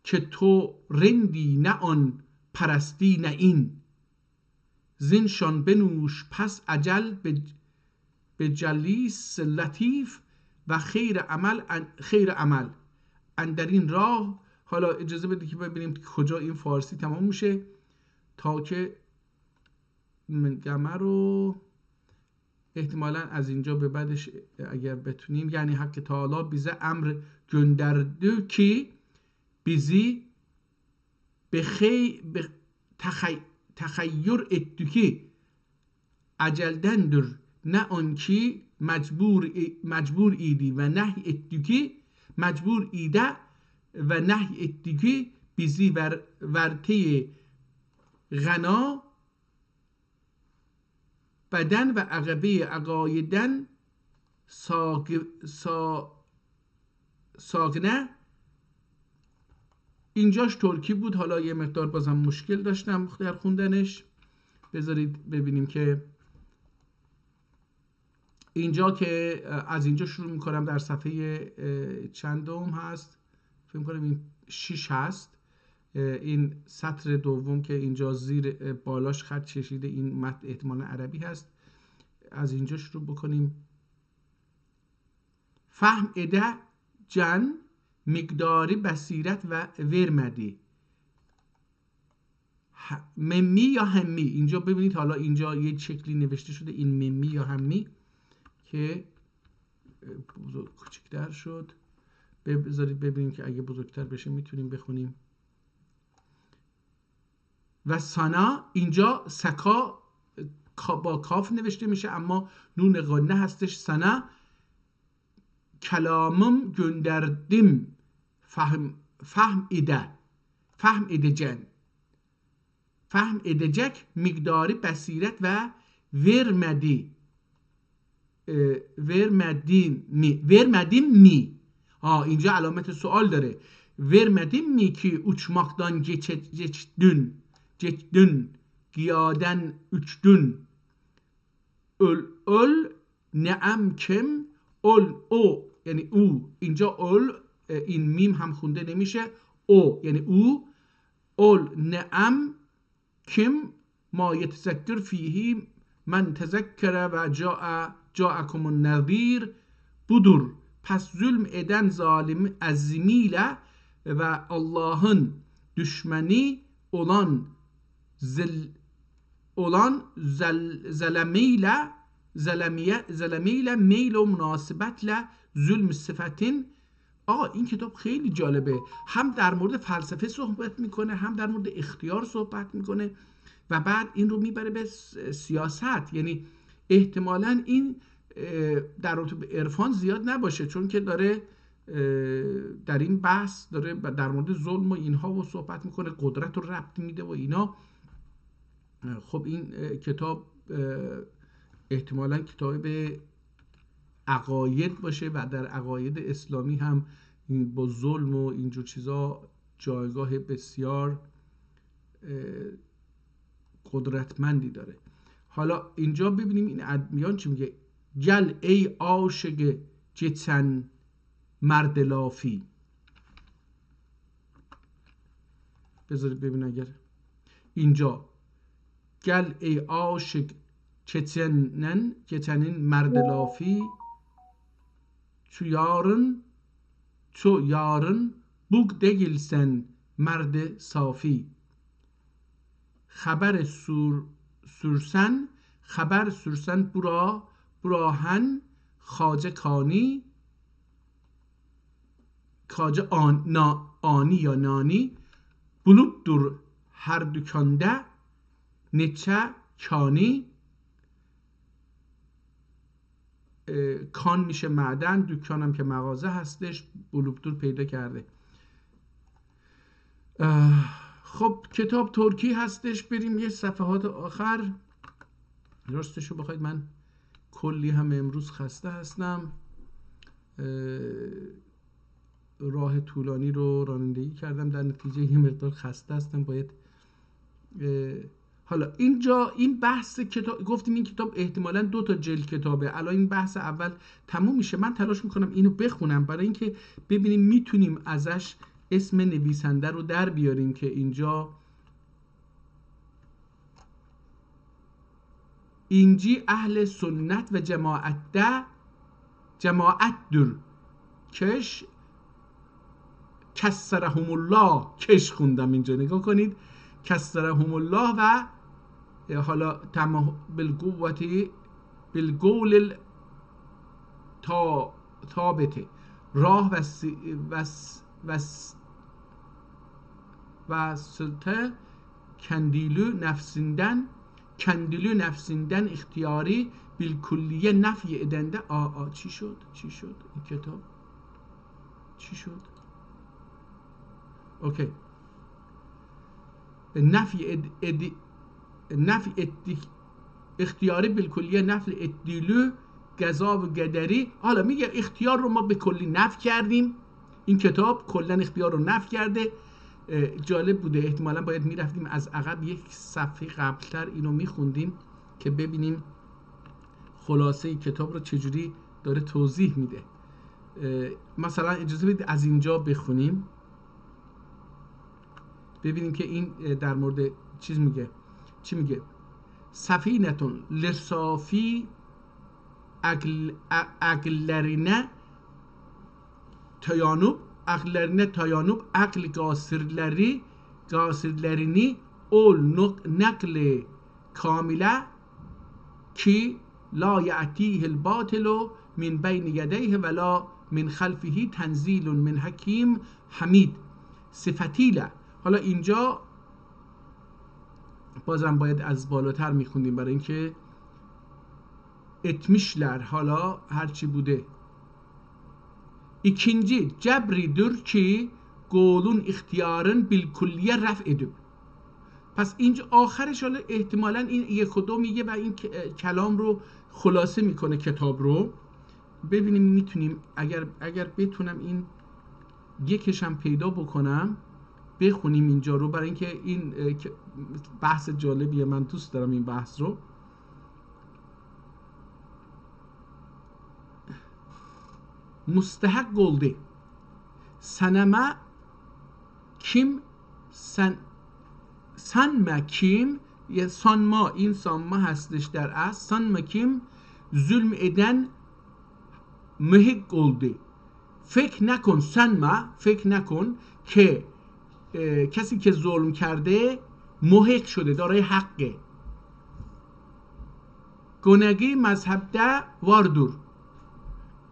که تو رندی نه آن پرستی نه این، زینشان بنوش پس عجل به جلیس لطیف و خیر عمل اندر این راه. حالا اجازه بدید که ببینیم کجا این فارسی تمام میشه تا که گمه رو احتمالا از اینجا به بعدش اگر بتونیم. یعنی حق تعالی بیزه امر گندردو کی بیزی به تخیر اتوکی اجلدندر نه آنکی مجبور ایدی و نهی اتوکی مجبور ایده و نهی اتوکی بیزی ورته غنا بدن و عقبه عقایدن ساگنه. اینجاش ترکی بود، حالا یه مقدار بازم مشکل داشتم در خوندنش. بذارید ببینیم که اینجا که از اینجا شروع میکنم در صفحه چندم هست، فکر میکنم این 6 هست. این سطر دوم که اینجا زیر بالاش خط کشیده این متن احتمالاً عربی هست. از اینجا شروع بکنیم. فهم اده جن مقداری بصیرت و ورمدی ممی یا همی. اینجا ببینید حالا اینجا یه شکلی نوشته شده این ممی یا همی که کوچکتر شد. بذارید ببینیم که اگه بزرگتر بشه میتونیم بخونیم. و سنا اینجا سکا با کاف نوشته میشه اما نون غنه هستش. سنا کلامم گندردیم فهم edecek مقداری بصیرت و vermedim mi. اینجا علامت سوال داره. vermedim mi ki uçmaktan geçtün giyaden uçtun öl نعم کم او یعنی او. اینجا اول این میم هم خونده نمیشه. او یعنی او. اول نعم کم ما یتذکر فیهی من تذکر و جاءکم النذیر budur. Pes zulm eden zalim azimiyle ve Allah'ın düşmeni olan zelemiyle meyl و مناسبتle zulm sıfatin. این کتاب خیلی جالبه. هم در مورد فلسفه صحبت میکنه هم در مورد اختیار صحبت میکنه و بعد این رو میبره به سیاست. یعنی احتمالاً این در رابطه به عرفان زیاد نباشه چون که داره در این بحث داره در مورد ظلم و اینها و صحبت میکنه، قدرت رو ربط میده و اینا. خب این کتاب احتمالاً کتاب به عقاید باشه و در عقاید اسلامی هم با ظلم و اینجور چیزا جایگاه بسیار قدرتمندی داره. حالا اینجا ببینیم این ادمیان چی میگه. گل ای عاشق geçen مرد لافی. بذارید ببین اگر اینجا گل ای عاشق geçenin مرد لافی تو yarın bug değilsen مرد صافی. خبر sürsen براهن خواجه کانی خواجه آنی یا نانی bulupdur her dükkanda neçe کانی. کان میشه معدن، دکانم که مغازه هستش، بلوبدور پیدا کرده. خب کتاب ترکی هستش. بریم یه صفحات آخر. راستشو بخواید من کلی هم امروز خسته هستم، راه طولانی رو رانندگی کردم، در نتیجه یه مقدار خسته هستم. باید حالا اینجا این بحث کتاب گفتیم این کتاب احتمالاً 2 تا جلد کتابه. الان این بحث اول تموم میشه. من تلاش میکنم اینو بخونم برای اینکه ببینیم میتونیم ازش اسم نویسنده رو در بیاریم که اینجا اینجی اهل سنت و جماعت در کش کسرهم الله. کش خوندم اینجا، نگاه کنید. کسرهم الله و حالا بالقوتی بالقول ثابته راه و سلطه کندیلو نفسیندن اختیاری بالکلیه نفی ادنده. چی شد این کتاب چی شد؟ اوکی. نفی اختیاری بالکلیه نفی ادیلو گزا و گدری. حالا میگه اختیار رو ما به کلی نفی کردیم. این کتاب کلا اختیار رو نفی کرده. جالب بوده. احتمالاً باید میرفتیم از عقب یک صفحه قبلتر اینو میخوندیم که ببینیم خلاصه کتاب رو چجوری داره توضیح میده. مثلا اجازه بدید از اینجا بخونیم ببینیم که این در مورد چیز میگه. چی میگه؟ سفینتون لصافی عقلlerine tayanıp akl gasirlerini ol nakli kamile ki la ya'tihil batilu min beyni yedeyhi ve la من خلفه تنزیل من حکیم حمید صفتیله. حالا اینجا بازم باید از بالاتر میخوندیم برای اینکه etmişler حالا هرچی بوده. İkinci cebridir ki قولون اختیارن بالکلیه رفع edib. پس اینجا آخرش حالا احتمالاً این یک و دو میگه و این کلام رو خلاصه میکنه کتاب رو. ببینیم میتونیم اگر بتونم این یکشم پیدا بکنم بخونیم اینجا رو، برای اینکه این بحث جالبیه، من دوست دارم این بحث رو. مستحق oldu. Sanma kim sanma kim ya sanma این sanma هستش در اصل. sanma kim zulm eden mühik oldu. فکر نکن sanma فکر نکن که کسی که ظلم کرده محق شده، دارای حقه. گناهی مذهبده واردور.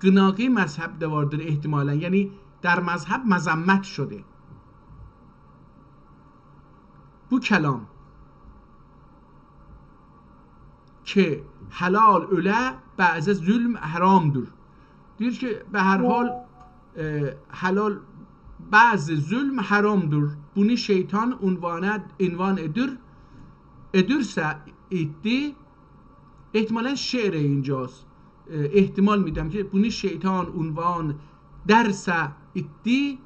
گناهی مذهبده واردور احتمالا یعنی در مذهب مذمت شده. bu کلام که حلال öyle بعض ظلم حرامdır. دیگر که به هر حال حلال بعض ظلم حرامdır. Bunu şeytan ünvan edirse etti. احتمالا شعر اینجاست. احتمال میدم که bunu şeytan ünvan derse etti.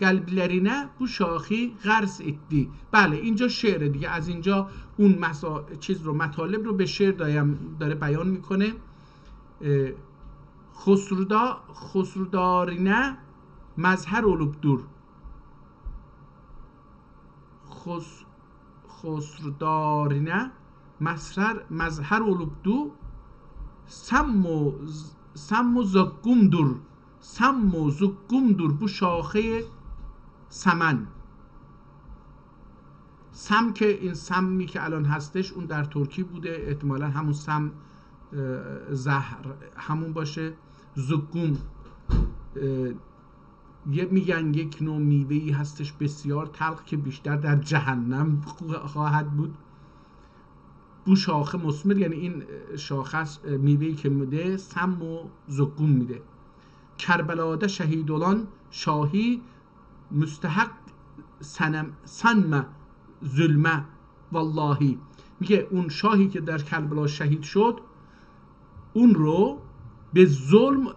قلبلرینه bu شاخی غرس etti. بله اینجا شعره دیگه. از اینجا اون مطالب رو به شعر داره بیان میکنه. خسرودارینه مظهر olubdur. خسرودارینه مظهر olubdur. سم و زقومدور. سم و زقومدور bu شاخه سمن. سم که این سمی که الان هستش اون در ترکی بوده، احتمالا همون سم زهر همون باشه. زقوم میگن یک نوع میوه‌ای هستش بسیار تلخ که بیشتر در جهنم خواهد بود. بو شاخه مثمر یعنی این شاخه میوه‌ای که میده سم و زقوم میده. کربلاده شهید olan شاهی مستحق سنم ظلمه والله. میگه اون شاهی که در کربلا شهید شد اون رو به ظلم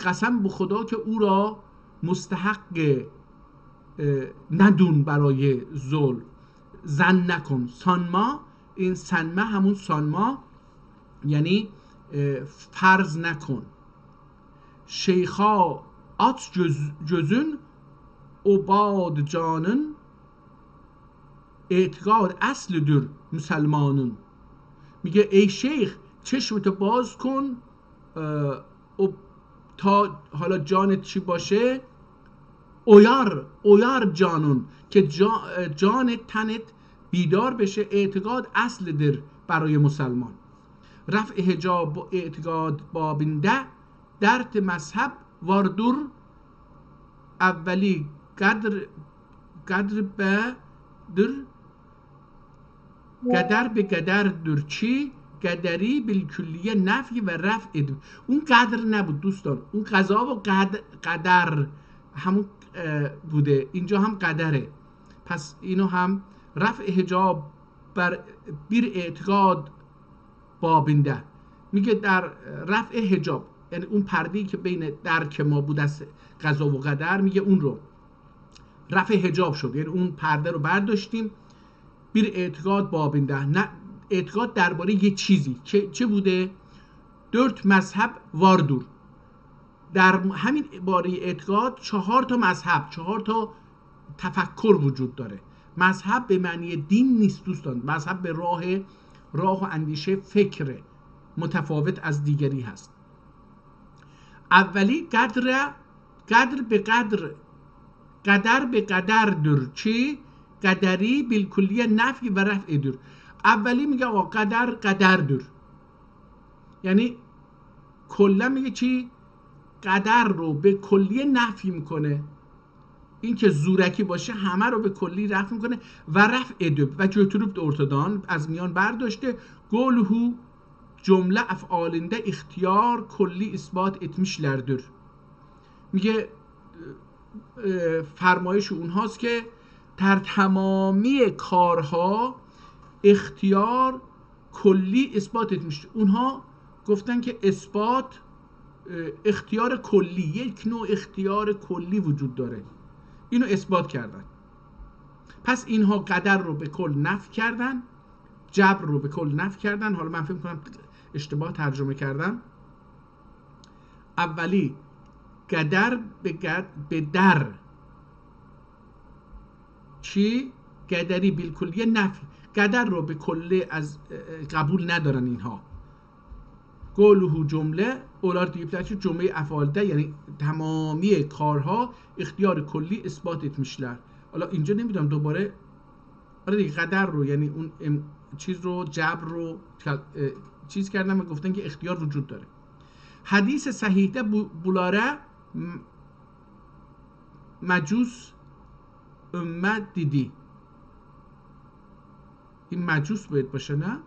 قسم به خدا که او را مستحق ندون برای ظلم. زن نکن. سانما این سنمه همون سانما یعنی فرض نکن. şeyha aç gözün obad canın اعتقاد اصلدür مسلمانون. میگه ای شیخ چشمتو باز کن تا حالا جانت چی باشه اویار جانون که جانت تنت بیدار بشه. اعتقاد اصلدر برای مسلمان. رفع حجاب و اعتقاد بابنده درت مذهب واردور. اولی قدر به قدر در چی قدری بالکلیه نفی و رفع ادب. اون قدر نبود دوستان، اون قضا و قدر همون بوده، اینجا هم قدره. پس اینو هم رفع حجاب بر بیر اعتقاد بابنده. میگه در رفع حجاب یعنی اون پرده‌ای که بین درک ما بود از قضا و قدر، میگه اون رو رفع حجاب شد، یعنی اون پرده رو برداشتیم. بیر اعتقاد بابنده، نه اعتقاد درباره یه چیزی چه بوده؟ دورت مذهب واردور. در همین باره اعتقاد 4 تا مذهب، 4 تا تفکر وجود داره. مذهب به معنی دین نیست دوستان. مذهب به راه و اندیشه فکر متفاوت از دیگری هست. اولی قدر به قدر در چی؟ قدری بالکلیه نفی و رفع در. اولی میگه آقا قدر در، یعنی کلا میگه چی؟ قدر رو به کلی نفی میکنه، این که زورکی باشه همه رو به کلی رفع میکنه. و رفع ادب و götürüp ارتدان از میان برداشته. گولهو جمله افعالنده اختیار کلی اثبات etmişlerdir. میگه فرمایش اونهاست که در تمامی کارها اختیار کلی اثبات etmiştir. اونها گفتن که اثبات اختیار کلی، یک نوع اختیار کلی وجود داره، اینو اثبات کردن. پس اینها قدر رو به کل نفی کردن، جبر رو به کل نفی کردن. حالا من فکر کنم اشتباه ترجمه کردم. اولی قدر به در چی؟ قدری بالکلیه نفی، قدر رو به کله از قبول ندارن اینها. گولهو جمله اولار دیپتر جمله افعالده، یعنی تمامی کارها اختیار کلی اثبات etmişler. حالا اینجا نمیدونم دوباره، آره دیگه قدر رو یعنی اون چیز رو جبر رو چیز کردن و گفتن که اختیار وجود داره. حدیث صحیحه بولاره مجوس امت دیدی، این مجوس باید باشه نه؟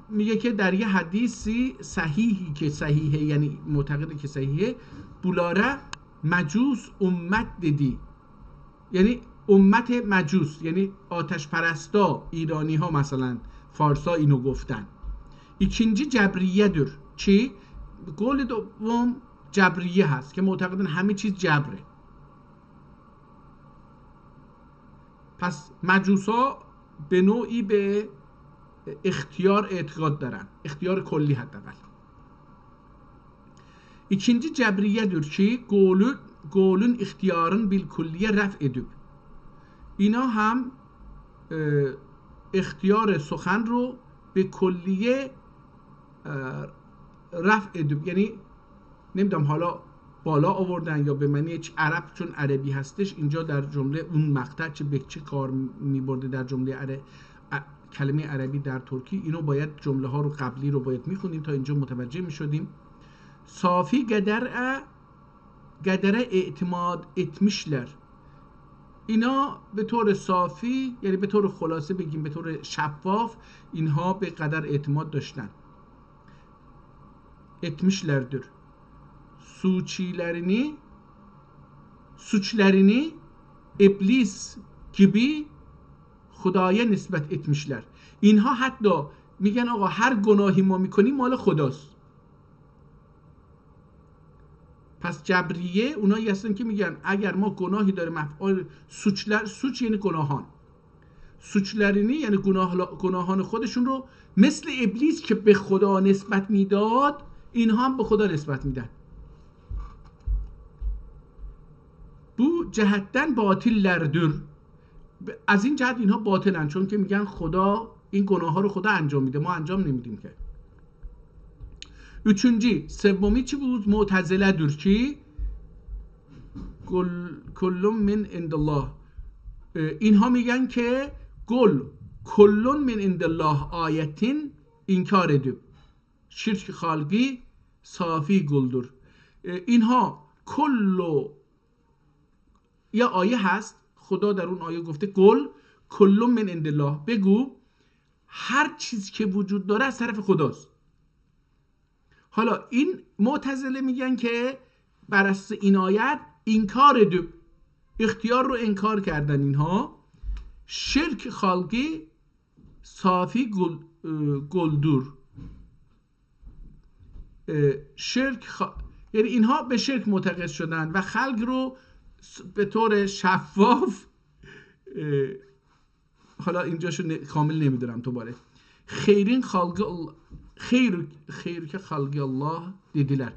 میگه که در یه حدیثی صحیحی که صحیحه، یعنی معتقده که صحیحه، بولاره مجوس امت دیدی، یعنی امت مجوس، یعنی آتش پرستا ایرانی ها مثلا فارسا اینو گفتن. ikinci جبریه چی؟ قول دوم جبریه هست که معتقدن همه چیز جبره. پس مجوسا به نوعی به اختیار اعتقاد دارن، اختیار کلی حداقل. ikinci cebriyedir ki golün ihtiyarın bil kulliye ref edip. اینا هم اختیار سخن رو به کلیه رفع ادب، یعنی نمیدونم حالا بالا آوردن یا به معنی عرب چون عربی هستش اینجا در جمله اون مقطع چه به چه کار میبرده در جمله کلمه عربی در ترکی. اینو باید جمله ها رو قبلی رو باید میخوندیم تا اینجا متوجه میشدیم. صافی قدر اعتماد etmişler. اینا به طور صافی، یعنی به طور خلاصه بگیم به طور شفاف، اینها به قدر اعتماد داشتن. etmişlerdir. suçlarını iblis gibi خدایا نسبت etmişler. اینها حتی میگن آقا هر گناهی ما میکنیم مال خداست. پس جبریه اونایی هستن که میگن اگر ما گناهی داریم مفعول سوچ یعنی گناهان، سوچلرینی یعنی گناهان خودشون رو مثل ابلیس که به خدا نسبت میداد اینها هم به خدا نسبت میدن. بو جهتن باطل‌لردür. از این جهت اینها باطلن، چون که میگن خدا این گناه ها رو خدا انجام میده، ما انجام نمیدیم که. سومی چی بود؟ معتزله دور کی کلون من عند الله. اینها میگن که کلون من عند الله آیتین انکار edip شرک خالقی صافی گلدور. اینها کلو یا آیه هست، خدا در اون آیه گفته کلون من عند الله، بگو هر چیز که وجود داره از طرف خداست. حالا این معتزله میگن که بر اساس این آیت انکار edip اختیار رو انکار کردن اینها. شرک خالقی صافی گلدور. یعنی اینها به شرک معتقد شدن و خلق رو به طور شفاف، حالا اینجاشو کامل نمیدونم دوباره، خیرین خالق خیر که خالق الله dediler.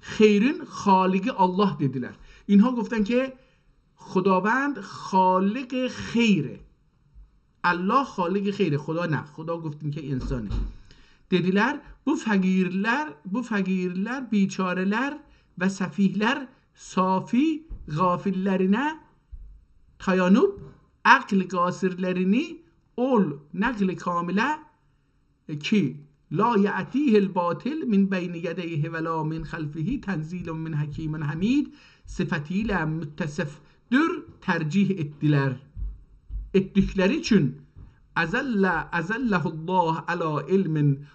خیرین خالق الله dediler. اینها گفتن که خداوند خالق خیره، الله خالق خیره، خدا نه، خدا گفتیم که انسانه. dediler bu fakirler بیچاره‌ler ve sefihler safi gafillerine tayanıp akl gasirlerini ol nakl kamile ki لا یأتیه الباطل من بین یدیه ولا من خلفه تنزیل من حکیم حمید sıfatıyla müttesifdir tercih ettikleri için azallahullah ala ilmin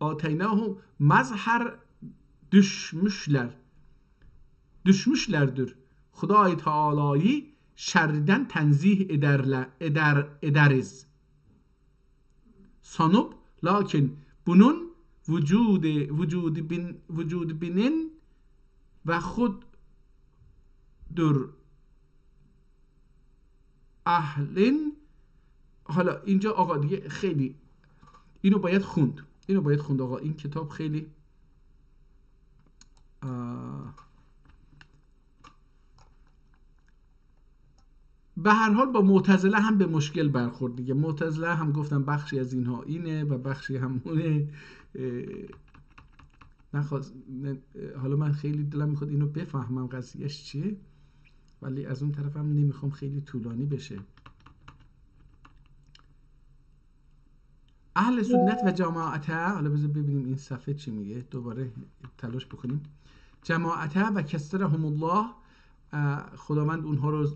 ateynahu mazhar düşmüşlerdir. Huday Teala'yı şerden tenzih ederiz. Sanıp lakin bunun vücudu binin ve خودdur اهلین. حالا اینجا آقا دیگه خیلی اینو باید خوند آقا. این کتاب خیلی به هر حال با معتزله هم به مشکل برخورد دیگه. معتزله هم گفتن بخشی از اینها اینه و بخشی هم اونه. حالا من خیلی دلم میخواد اینو بفهمم قضیهش چیه، ولی از اون طرف هم نمیخوام خیلی طولانی بشه. اهل سنت و جماعت، حالا بذار ببینیم این صفحه چی میگه، دوباره تلاش بکنیم. جماعت و کسرهم الله، خداوند اونها رو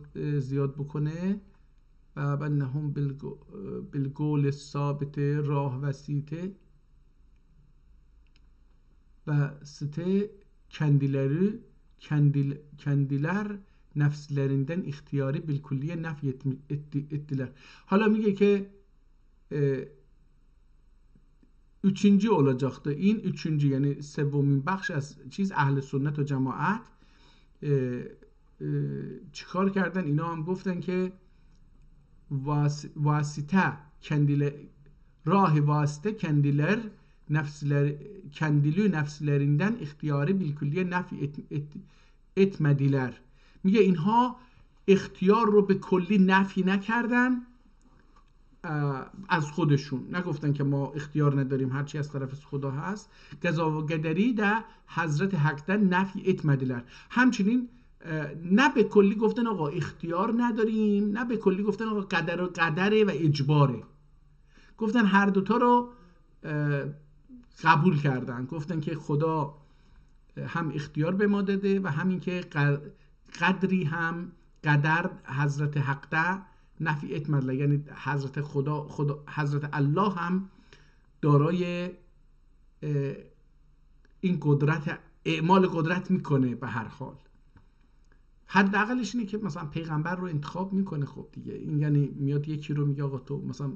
زیاد بکنه. و بنهم بالقول ثابت راه وسیته و site kendiler nefslerinden ihtiyari bilkulliye nef ettiler. Hala میگه که üçüncü olacaktı. این üçüncü yani سومین بخش از چیز اهل سنت و جماعت چیکار کردن؟ اینا هم گفتن که vasite راه واسطه kendileri nefslerinden ihtiyari bilkulliye nef etmediler. میگه اینها اختیار رو به کلی نفی نکردن از خودشون، نگفتن که ما اختیار نداریم هرچی از طرف خدا هست. قضا و قدری در حضرت حقدن نفی etmediler. همچنین نه به کلی گفتن آقا اختیار نداریم، نه به کلی گفتن آقا قدره و اجباره. گفتن هر دوتا رو قبول کردن. گفتن که خدا هم اختیار به ما داده و همین که قدری هم قدر حضرت حقده نفی اتمدله، یعنی حضرت حضرت الله هم دارای این قدرت، اعمال قدرت میکنه به هر حال. حداقلش اینه که مثلا پیغمبر رو انتخاب میکنه. خب دیگه این یعنی میاد یکی رو میگه آقا تو مثلا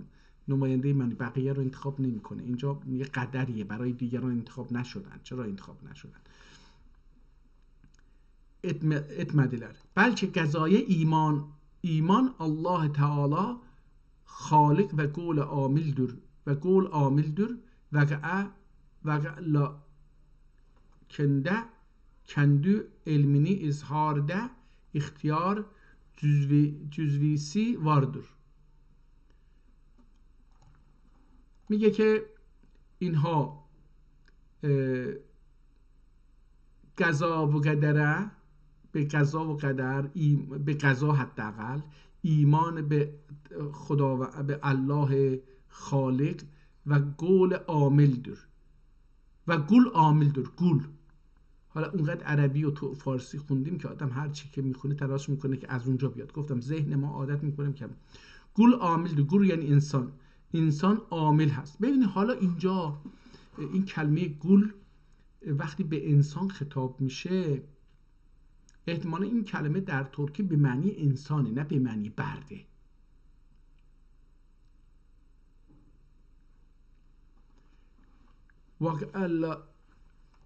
نماینده من، بقیه رو انتخاب نمیکنه. اینجا یه قدریه، برای دیگران انتخاب نشدن. چرا انتخاب نشدن؟ اتمدلر بلکه قضای ایمان الله تعالی خالق و قول عاملدür وقع لا kendi ilmini izharda ihtiyar cüzvisi vardır. میگه که اینها قضا و قدره، به قضا و قدر، به قضا حداقل ایمان به خدا و به الله خالق و قول عاملدür و گول عاملدür. گول، حالا اونقدر عربی و تو فارسی خوندیم که آدم هر چی که میخونه تلاش میکنه که از اونجا بیاد. گفتم ذهن ما عادت میکنیم که گول عاملدür. گول یعنی انسان عامل هست. ببینید حالا اینجا این کلمه گول وقتی به انسان خطاب میشه، احتمالا این کلمه در ترکی به معنی انسانه، نه به معنی برده.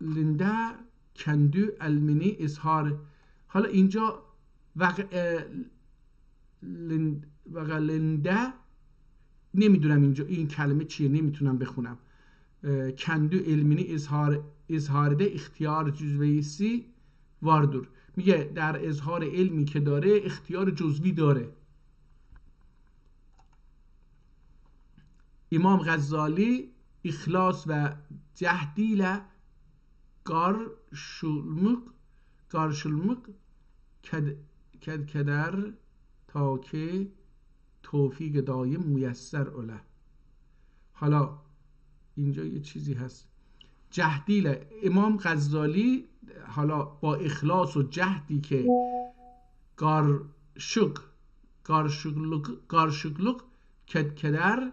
لنده کندو المنی اظهار. حالا اینجا لنده نمیدونم اینجا این کلمه چیه، نمیتونم بخونم. کندو علمینی اظهارده اختیار جزویسی واردور. میگه در اظهار علمی که داره اختیار جزوی داره. امام غزالی اخلاص و جهدیل karşılmak keder ta ki توفیق دایم میسر اله. حالا اینجا یه چیزی هست، جهدیل امام غزالی حالا با اخلاص و جهدی که گارشگلوک کدر،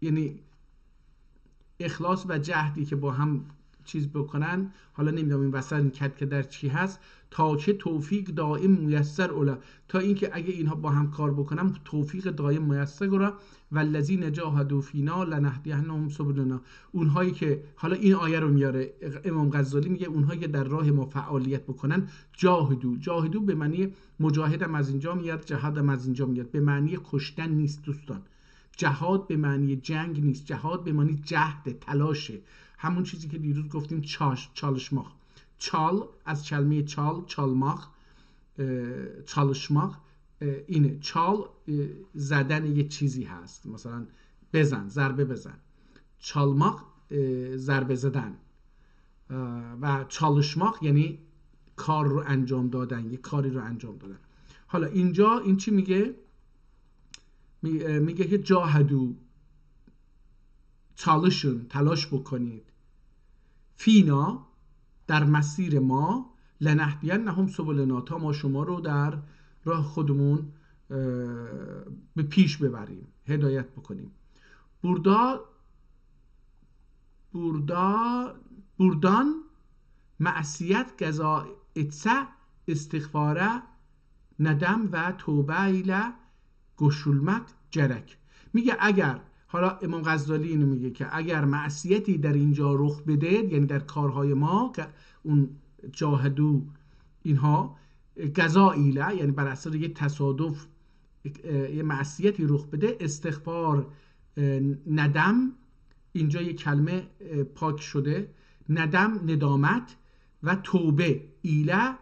یعنی اخلاص و جهدی که با هم چیز بکنن، حالا نمیدونم این وسط این کدر چی هست، تا که توفیق دائم میسر اولا، تا اینکه اگه اینها با هم کار بکنن توفیق دائم میسر گرا. والذین جاهدوا فینا لنهدینهم سبلنا، اونهایی که حالا این آیه رو میاره امام غزالی میگه اونهایی که در راه ما فعالیت بکنن، جاهدو به معنی مجاهدم از اینجا میاد، جهادم از اینجا میاد، به معنی کشتن نیست دوستان. جهاد به معنی جنگ نیست، جهاد به معنی جهد، تلاشه، همون چیزی که دیروز گفتیم چالشماخ. چال از کلمه چالماخ، چالشماخ اینه. چال زدن یه چیزی هست، مثلا بزن، ضربه بزن. چالماخ ضربه زدن و چالشماخ یعنی کار رو انجام دادن، یه کاری رو انجام دادن. حالا اینجا این چی میگه؟ میگه که جاهدو، چالشون، تلاش بکنید، فینا در مسیر ما، لنهدینهم سبلنا تا ما شما رو در راه خودمون به پیش ببریم، هدایت بکنیم. بردان معصیت گزا اتسه استغفاره ندم و توبه ایله گشولمک جرک. میگه اگر، حالا امام غزالی اینو میگه که اگر معصیتی در اینجا رخ بده، یعنی در کارهای ما که اون جاهدو اینها گزائیله، یعنی بر اثر یه تصادف یه معصیتی رخ بده، استغفار، ندم، اینجا یه کلمه پاک شده، ندم ندامت، و توبه ایله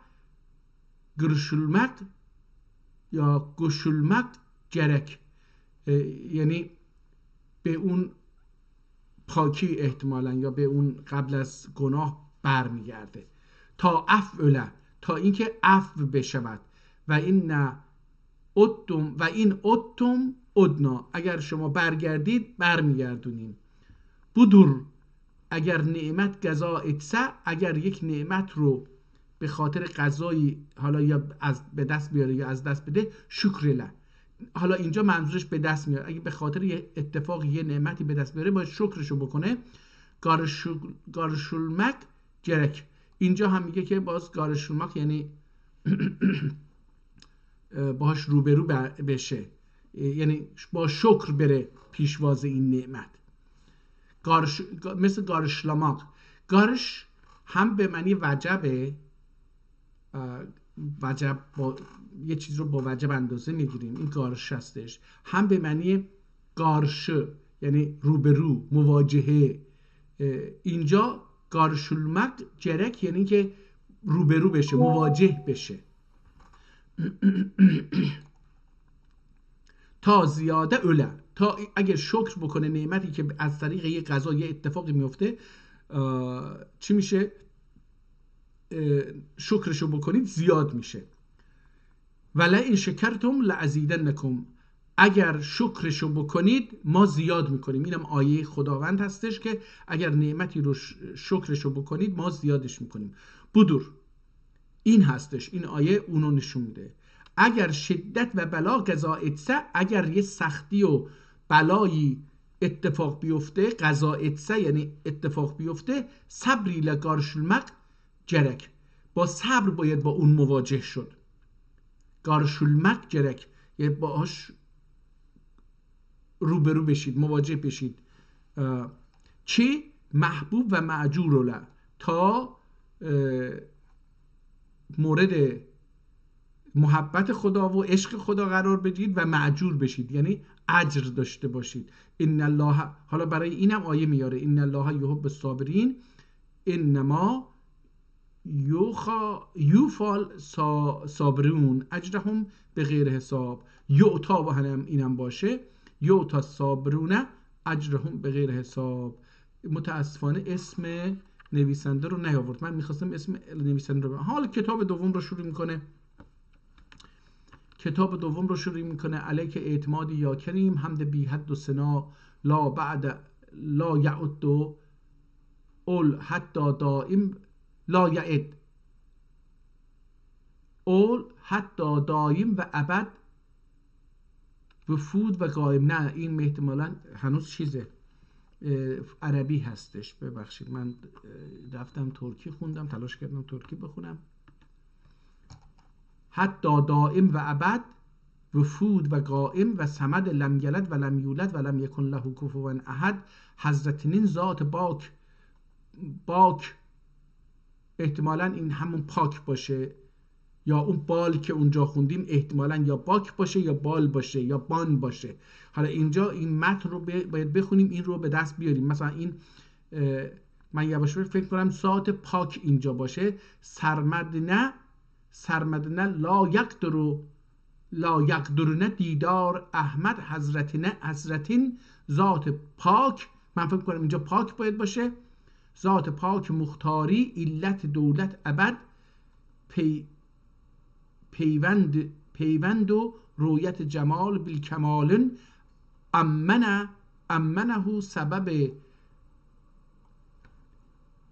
گرشولمک یا گشولمک جرک، یعنی به اون پاکی احتمالاً یا به اون قبل از گناه برمیگرده. تا افعله، تا اینکه عفو بشود. و این اتم ادنا، اگر شما برگردید برمیگردونیم. بودور اگر نعمت گزا اتسه، اگر یک نعمت رو به خاطر قضایی حالا یا به دست بیاره یا از دست بده، شکر له. حالا اینجا منظورش به دست میاره، اگه به خاطر یه اتفاق یه نعمتی به دست بیاره باید شکرشو بکنه. گارشولمک جرک، اینجا هم میگه که باز گارشولمک یعنی باهاش روبرو بشه، یعنی با شکر بره پیشواز این نعمت. مثل گارشلاماق، گارش هم به معنی وجبه، وجب با یه چیز رو با وجب اندازه میگیریم، این گارش هستش. هم به معنی گارشه یعنی روبرو، مواجهه. اینجا گارشولمک جرک یعنی که روبرو بشه، مواجه بشه. تا زیاده اوله، تا اگر شکر بکنه نعمتی که از طریق یه قضا یه اتفاقی میفته، چی میشه؟ شکرشو بکنید زیاد میشه. ولی این شکرتم لازیدنکم، اگر شکرشو بکنید ما زیاد میکنیم. اینم آیه خداوند هستش که اگر نعمتی رو شکرشو بکنید ما زیادش میکنیم. بودور این هستش، این آیه اونو نشون میده. اگر شدت و بلا قضا اتسه، اگر یه سختی و بلایی اتفاق بیفته، قضا اتسه یعنی اتفاق بیفته، صبری لگارشلمک جرک، با صبر باید با اون مواجه شد. گارشولمک جرک یعنی باهاش روبرو بشید، مواجه بشید. چی؟ محبوب و معجور تا مورد محبت خدا و عشق خدا قرار بگیرید و معجور بشید، یعنی اجر داشته باشید. ان الله، حالا برای اینم آیه میاره، ان الله یحب الصابرین انما یوفال صابرون اجرهم به غیر حساب. یعطا و هم اینم باشه، یعطا صابرون اجرهم به غیر حساب. متاسفانه اسم نویسنده رو نیاورد، من میخواستم اسم نویسنده رو. حالا کتاب دوم رو شروع میکنه. کتاب دوم رو شروع میکنه علیک اعتمادی یا کریم حمد بی حد و سنا لا بعد لا یعد اول حتی دائم لا یعد اول حتی دائم و ابد وفود و قائم. نه این احتمالاً هنوز چیزه عربی هستش، ببخشید من رفتم ترکی خوندم، تلاش کردم ترکی بخونم. حتی دائم و ابد وفود و قائم و صمد لم یلد و لم یولد و لم یکن له کفوا احد. حضرتین ذات باک احتمالاً این همون پاک باشه، یا اون بال که اونجا خوندیم احتمالاً یا باک باشه یا بال باشه یا بان باشه. حالا اینجا این متن رو باید بخونیم، این رو به دست بیاریم. مثلا این من یواش فکر کنم ذات پاک اینجا باشه. سرمدنه لا یقدرن دیدار احمد حضرتین ذات پاک. من فکر کنم اینجا پاک باید باشه. ذات پاک مختاری علت دولت ابد پیوند و رویت جمال بالکمال امنه سبب.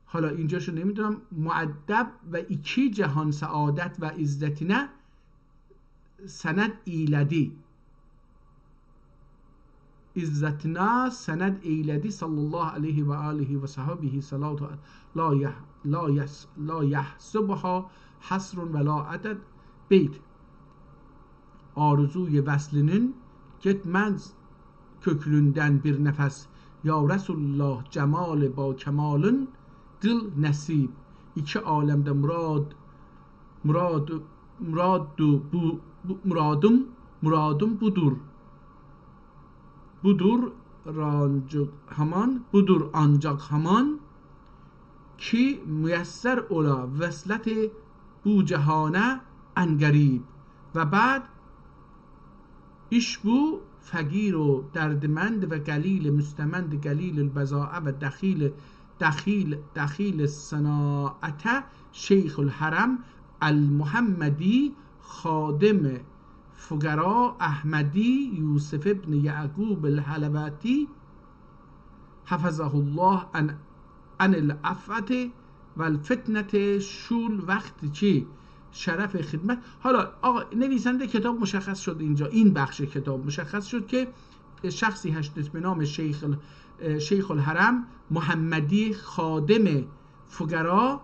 حالا اینجاشو نمیدونم. معدب و ایکی جهان سعادت و عزتینه سند ایلدی عزتنا سند ایلدی صلی الله علیه و آله و صحابه صلات لا یحسبها حصر ولا عدد. بیت arzuyu veslinin gitmez köklünden bir nefes. Ya Resulullah cemal ba kemalın dil nesib. İki alemde muradım budur. Budur ancak haman ki müyesser ola vesleti bu cehane engarib. و بعد iş bu فقیر و دردمند و قلیل مستمند قلیل البضاعه و دخیل صناعت شیخ الحرم المحمدی خادم فقرا احمدی یوسف ابن یعقوب الحلواتی حفظه الله عن العفت و الفتنه شول وقت چی شرف خدمت. حالا آقا نویسنده کتاب مشخص شد، اینجا این بخش کتاب مشخص شد که شخصی هست به نام شیخ الحرم محمدی خادم فقرا،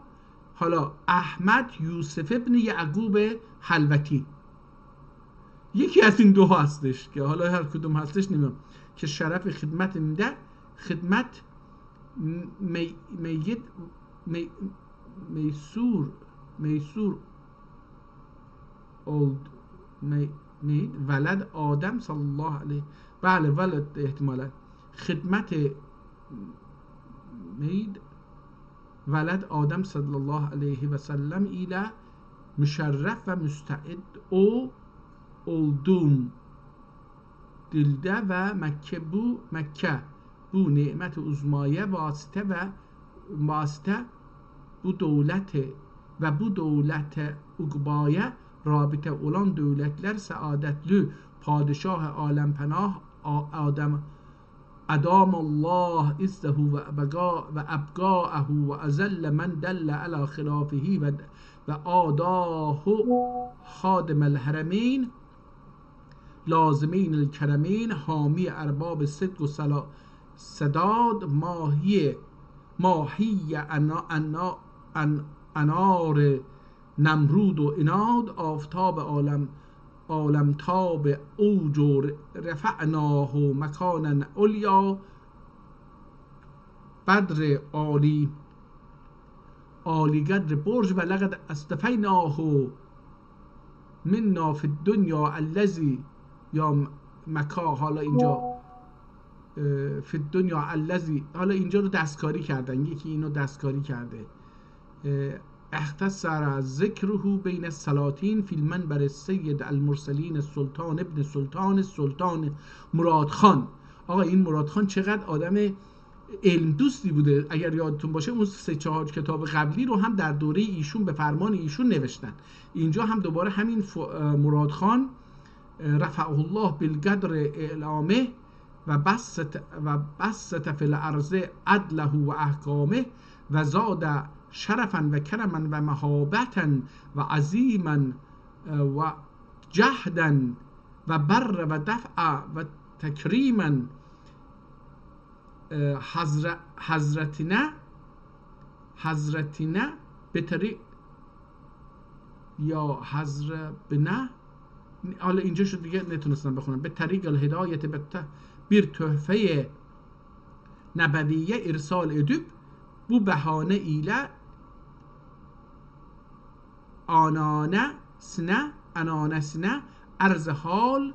حالا احمد یوسف ابن یعقوب حلوتی، یکی از این دو هستش که حالا هر کدوم هستش نمیدونم، که شرف خدمت میده. خدمت میسور مید ولد آدم صلی الله علیه، بله ولد احتمالا خدمت مید ولد آدم صلی الله علیه و سلم ایله مشرف و مستعد او اولدوم دلده و مکه بو نعمت عظمایه واسطه bu dövlət uqbaya rabitə olan dövlətlər səadətli padişah aləmpənah adamallah izzəhu və əbqaəhu və əzəllə mən dəllə ələ xilafihi və adahu xadiməl hərəmeyn lazimeyn el-kərəmeyn hami ərbab sidq و سداد ماهی انار نمرود و اناد آفتاب عالمتاب اوج و رفعناه مکانا علیا بدر عالی قدر برج و لقد استفیناه منا فی الدنیا الذی یا مکا. حالا اینجا فی الدنیا الذی، حالا اینجا رو دستکاری کردن، یکی اینو دستکاری کرده. اختصر ذکره بین السلاطین فی المنبر السید المرسلین السلطان ابن سلطان مراد خان. آقا این مراد خان چقدر آدم علم دوستی بوده. اگر یادتون باشه اون 3-4 کتاب قبلی رو هم در دوره ایشون به فرمان ایشون نوشتن. اینجا هم دوباره همین مراد خان رفعه الله بالقدر اعلامه و بسط فی الارض عدله و احکامه و زاد شرفا و کرما و مهابتا و عظیما و جهدا و بر و دفع و تکریما حضرتنا بطریق یا حضربنا، حالا اینجا شد دیگه نتونستم بخونم، به طریق الهدایت bir töhfe nebeviye irsal edip bu behane ile ananesine arz hal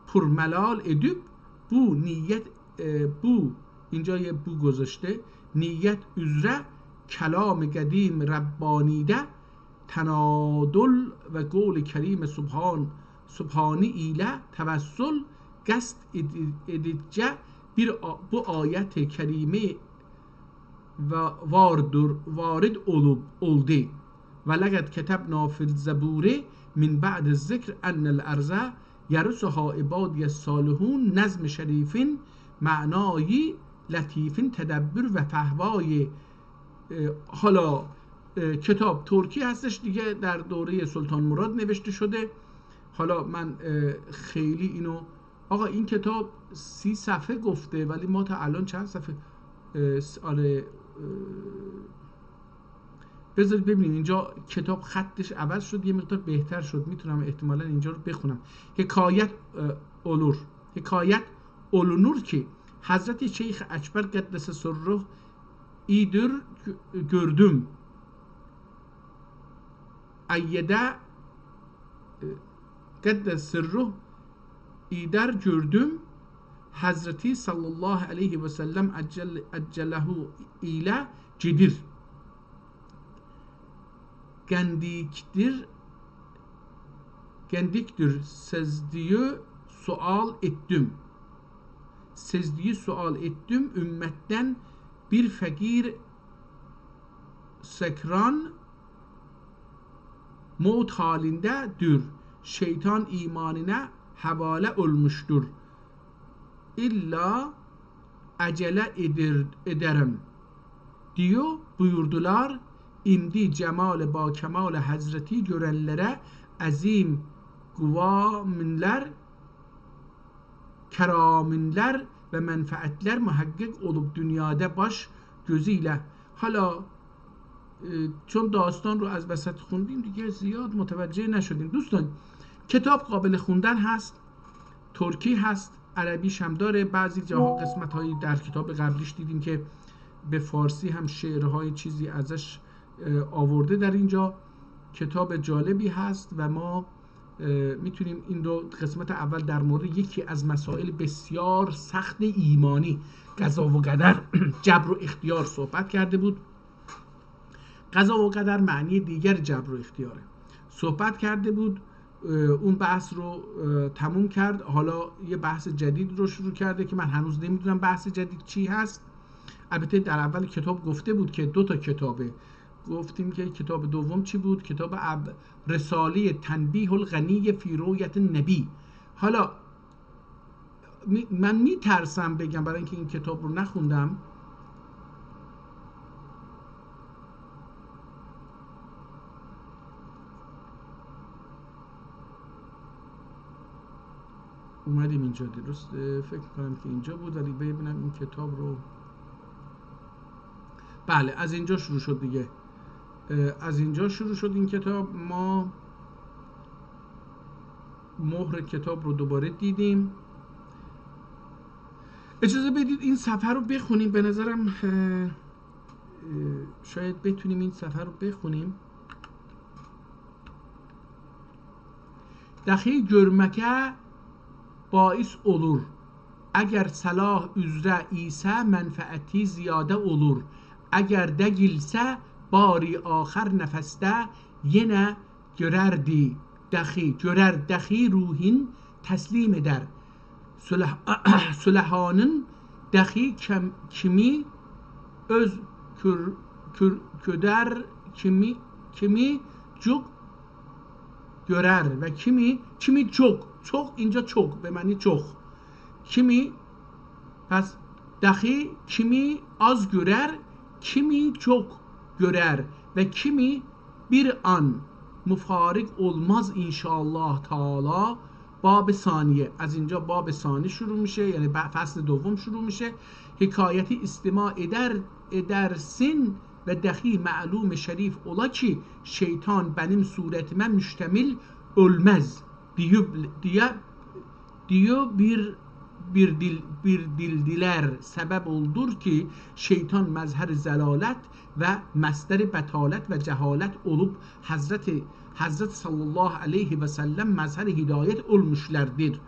purmelal edip bu niyet bu اینجا یه بو گذاشته نیت üzere کلام قدیم ربانیده تنادل و قول کریم سبحانی ile tevessül قصد edince bu ayet kerime varid oldu ve laqad katabna fil zaburi min ba'd zikr enel arza yersuha ibadiye salihun nazm şerifin معنایی لطیفین تدبر و فهوای. حالا کتاب ترکی هستش دیگه، در دوره سلطان مراد نوشته شده. حالا من خیلی اینو آقا این کتاب 30 صفحه گفته ولی ما تا الان چند صفحه بذارید ببینید اینجا کتاب خطش عوض شد، یه مقدار بهتر شد، میتونم احتمالا اینجا رو بخونم. حکایت اولونور ki Hazreti Şeyh Ekber Kaddese Sırruh iyidir gördüm. Ayyede Kaddese Sırruh iyidir gördüm. Hazreti sallallahu aleyhi ve sellem accelehu ile cidir. Gendiktir sezdiği sual ettim. Sezdiği sual ettim, ümmetten bir fakir sekran maut halindedir. Şeytan imanına havale olmuştur. İlla acele ederim diyor buyurdular. İmdi cemal ba kemal Hazreti görenlere azim guvaminler, keraminler ve menfaatler muhakkik olup dünyada baş gözüyle. حالا چون داستان رو از وسط خوندیم دیگه زیاد متوجه نشدیم. دوستان کتاب قابل خوندن هست، ترکی هست، عربیش هم داره. بعضی جاها قسمت هایی در کتاب قبلیش دیدیم که به فارسی هم شعرهای چیزی ازش آورده. در اینجا کتاب جالبی هست و ما میتونیم این رو قسمت اول در مورد یکی از مسائل بسیار سخت ایمانی، قضا و قدر، جبر و اختیار صحبت کرده بود. قضا و قدر معنی دیگر جبر و اختیاره. صحبت کرده بود، اون بحث رو تموم کرد. حالا یه بحث جدید رو شروع کرده که من هنوز نمیدونم بحث جدید چی هست. البته در اول کتاب گفته بود که 2 تا کتابه. گفتیم که کتاب دوم چی بود؟ کتاب رساله تنبیه الغنی فی رؤیت نبی. حالا من میترسم بگم برای اینکه این کتاب رو نخوندم، اومدیم اینجا درست فکر کنم که اینجا بود ولی ببینم این کتاب رو. بله از اینجا شروع شد دیگه، از اینجا شروع شد این کتاب. ما مهر کتاب رو دوباره دیدیم. اجازه بدید این صفحه رو بخونیم، به نظرم شاید بتونیم این صفحه رو بخونیم. دخی görməkə باعث olur. اگر صلاح üzrə isə mənfəəti ziyadə olur. اگر dəgilsə bari axar nəfəsdə yenə görərdi dəxi. Görər dəxi ruhin təslim edər. Süləhhanın dəxi kimi öz ködər kimi çok görer ve kimi çok چخ اینجا چخ به معنی چخ. کیمی pes dahi kimi az görer, kimi çok görer ve kimi bir an müfarik olmaz inşallah Teala. باب ثانیه، از اینجا باب ثانی شروع میشه، یعنی فصل دوم شروع میشه. حکایتی استماع edersin ve dahi معلوم şerif ola ki şeytan benim suretime müştemil ölmez diyor bir dildiler sebep oldur ki şeytan mezher zelalet ve mesderi betalet ve cehalet olup Hazret sallallahu aleyhi ve sellem mezher hidayet olmuşlardır.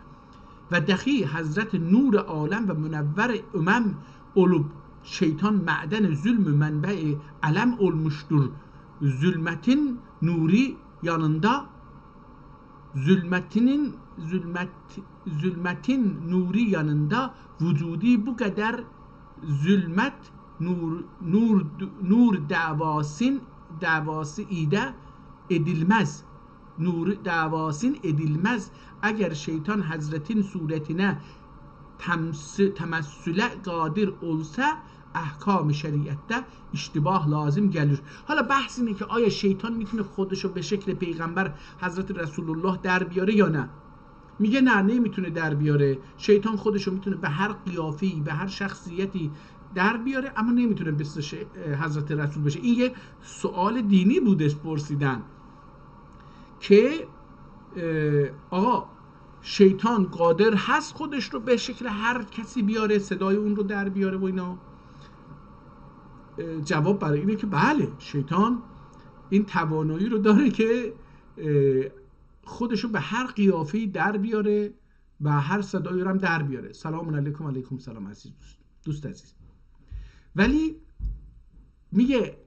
Ve dahi Hazret nur alem ve münevver ümem olup şeytan ma'den zulmü menbe-i alem olmuştur. Zulmetin nuri yanında zulmetin nuri yanında vücudi bu kadar zulmet nur davası ide edilmez. Nur davasın edilmez. Eğer şeytan Hazretin suretine temessüle kadir olsa احکام شریعت اشتباه لازم gelir. حالا بحث اینه که آیا شیطان میتونه خودشو به شکل پیغمبر حضرت رسول الله در بیاره یا نه؟ میگه نه نمیتونه در بیاره. شیطان خودشو میتونه به هر قیافه‌ای به هر شخصیتی در بیاره، اما نمیتونه مثل حضرت رسول بشه. این یه سوال دینی بودش پرسیدن که آقا شیطان قادر هست خودش رو به شکل هر کسی بیاره، صدای اون رو در بیاره و اینا؟ جواب برای اینه که بله، شیطان این توانایی رو داره که خودشو به هر قیافه‌ای در بیاره و هر صدایی رو هم در بیاره. سلام علیکم. علیکم سلام عزیز دوست عزیز. ولی میگه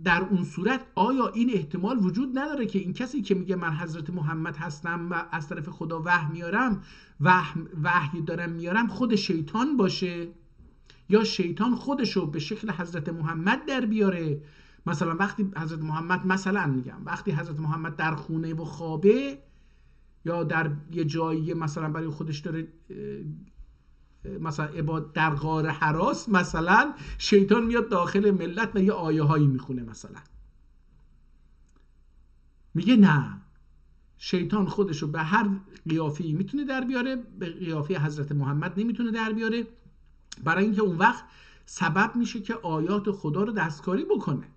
در اون صورت آیا این احتمال وجود نداره که این کسی که میگه من حضرت محمد هستم و از طرف خدا وحی میارم، وحی دارم میارم، خود شیطان باشه، یا شیطان خودشو به شکل حضرت محمد در بیاره؟ مثلا وقتی حضرت محمد، مثلا میگم وقتی حضرت محمد در خونه و خوابه یا در یه جایی مثلا برای خودش داره مثلا در غار حراس، مثلا شیطان میاد داخل ملت و یه آیه هایی میخونه مثلا. میگه نه، شیطان خودشو به هر قیافه‌ای میتونه در بیاره، به قیافه حضرت محمد نمیتونه در بیاره، برای اینکه اون وقت سبب میشه که آیات خدا رو دستکاری بکنه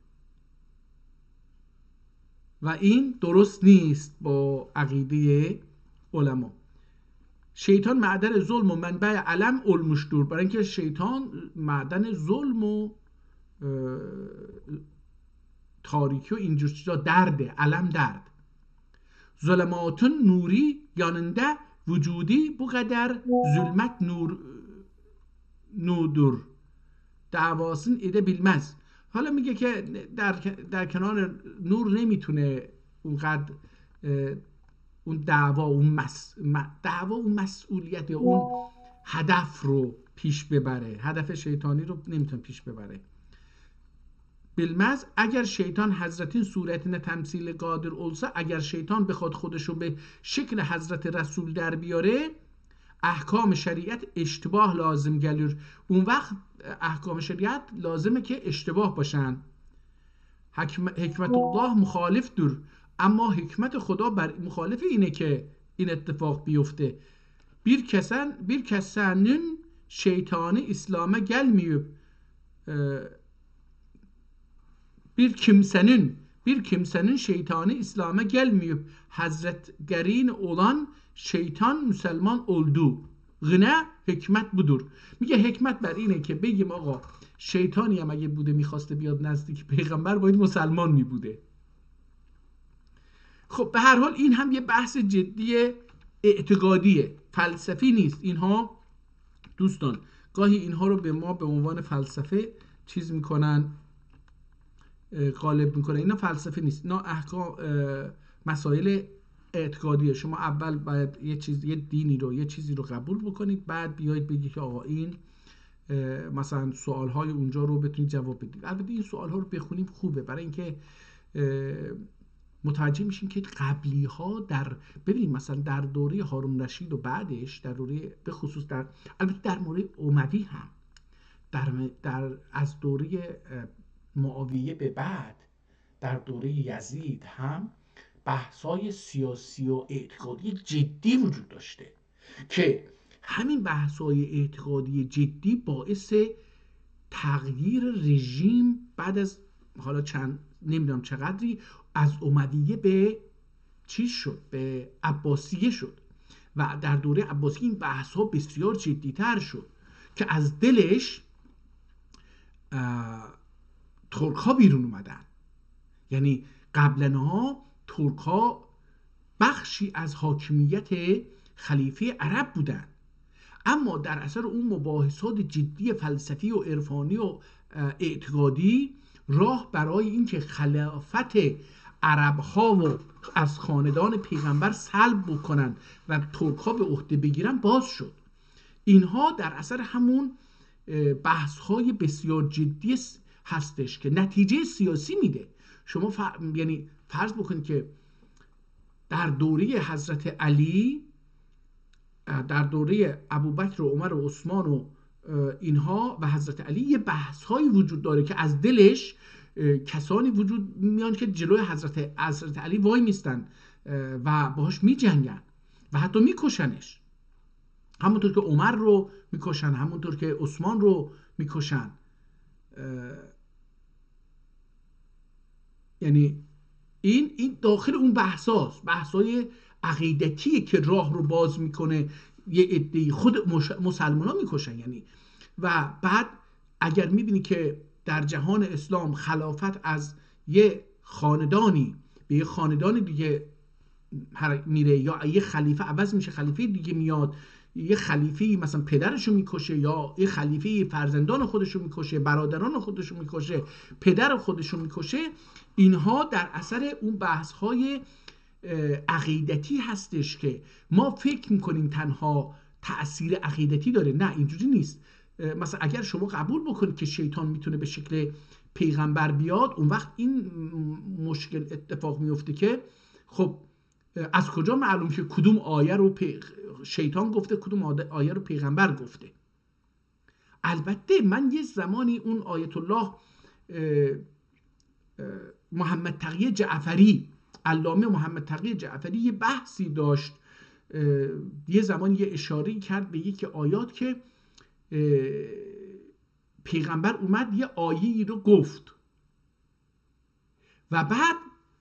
و این درست نیست با عقیده علما. شیطان معدن ظلم و منبع علم olmuştur، برای اینکه شیطان معدن ظلم و تاریکی و اینجور چیزا، درده، علم درد. ظلماتın nuri yanında vücudi bu kadar zulmet nudur davasın edebilmez. حالا میگه که در کنار نور نمیتونه اونقدر اون دعوا اون مسئولیت یا اون هدف رو پیش ببره، هدف شیطانی رو نمیتونه پیش ببره. bilmez اگر شیطان حضرتین صورتine تمثیل قادر olsa، اگر شیطان بخواد خودش رو به شکل حضرت رسول در بیاره، احکام شریعت اشتباه لازم gelir. اون وقت احکام شریعت لازمه که اشتباه باشن. حکمت الله مخالفtur، اما حکمت خدا بر مخالف اینه که این اتفاق بیفته. bir kesenin şeytanı İslam'a gelmeyip bir kimsenin şeytanı İslam'a gelmeyip hazretgerin olan şeytan Müslüman oldu. Gına hikmet budur. میگه حکمت بر اینه که بگیم آقا شیطانی هم اگه بوده میخواسته بیاد نزدیک پیغمبر، باید مسلمان میبوده. خب به هر حال این هم یه بحث جدی اعتقادیه، فلسفی نیست. اینها دوستان گاهی اینها رو به ما به عنوان فلسفه چیز میکنن، غالب میکنن. اینا فلسفه نیست، اینا احکام مسائل اعتقادیه. شما اول باید یه دینی رو، یه چیزی رو قبول بکنید، بعد بیایید بگید که آقا این مثلا سوالهای اونجا رو بتونید جواب بدید. البته این سوالها رو بخونیم خوبه، برای اینکه متوجه میشیم که قبلی ها ببینیم مثلا در دوره هارون رشید و بعدش، در دوره به خصوص البته در مورد اموی هم، از دوره معاویه به بعد، در دوره یزید هم بحث‌های سیاسی و اعتقادی جدی وجود داشته که همین بحث‌های اعتقادی جدی باعث تغییر رژیم بعد از حالا نمیدونم چقدری از امویه به چیز شد، به عباسیه شد و در دوره عباسیه این بحث‌ها بسیار جدی‌تر شد که از دلش ترک‌ها بیرون اومدن. یعنی قبلنها ترک‌ها بخشی از حاکمیت خلیفه عرب بودن، اما در اثر اون مباحثات جدی فلسفی و عرفانی و اعتقادی راه برای اینکه خلافت عرب‌ها و از خاندان پیغمبر سلب بکنن و ترک‌ها به عهده بگیرن باز شد. اینها در اثر همون بحث‌های بسیار جدی هستش که نتیجه سیاسی میده. شما یعنی فرض بکنید که در دوره حضرت علی، در دوره ابوبکر و عمر و عثمان و اینها و حضرت علی یه بحث‌هایی وجود داره که از دلش کسانی وجود میان که جلوی حضرت علی وای میستن و باهاش میجنگن و حتی میکشنش، همونطور که عمر رو میکشن، همونطور که عثمان رو میکشن. یعنی این داخل اون بحث‌های عقیدتیه که راه رو باز میکنه یه عده‌ای خود مسلمان‌ها میکشن. یعنی و بعد اگر میبینی که در جهان اسلام خلافت از یه خاندانی به یه خاندان دیگه میره، یا یه خلیفه عوض میشه، خلیفه دیگه میاد، یه خلیفه مثلا پدرشو میکشه یا یه خلیفه فرزندان خودشو میکشه، برادران خودشو میکشه، پدر خودشو میکشه، اینها در اثر اون بحث‌های عقیدتی هستش که ما فکر میکنیم تنها تأثیر عقیدتی داره. نه، اینجوری نیست. مثلا اگر شما قبول بکنید که شیطان میتونه به شکل پیغمبر بیاد، اون وقت این مشکل اتفاق میفته که خب از کجا معلوم که کدوم آیه رو شیطان گفته، کدوم آیه رو پیغمبر گفته؟ البته من یه زمانی اون آیت الله محمد تقی جعفری، علامه محمد تقی جعفری یه بحثی داشت، یه زمانی یه اشاره کرد به یک آیات که پیغمبر اومد یه آیه‌ای رو گفت و بعد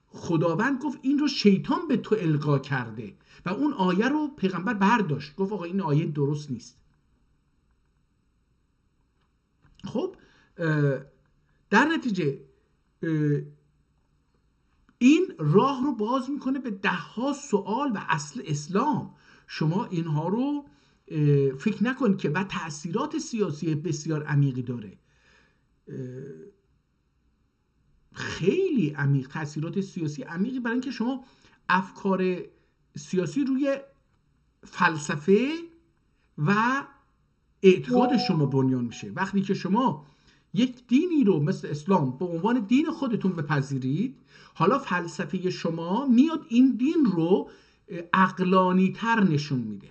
خداوند گفت این رو شیطان به تو القا کرده و اون آیه رو پیغمبر برداشت، گفت آقا این آیه درست نیست. خب در نتیجه این راه رو باز میکنه به ده‌ها سوال و اصل اسلام. شما اینها رو فکر نکنید که و تأثیرات سیاسی بسیار عمیقی داره، خیلی عمیق، تأثیرات سیاسی عمیقی، برای اینکه شما افکار سیاسی روی فلسفه و اعتقاد شما بنیان میشه. وقتی که شما یک دینی رو مثل اسلام به عنوان دین خودتون بپذیرید، حالا فلسفه شما میاد این دین رو عقلانی تر نشون میده،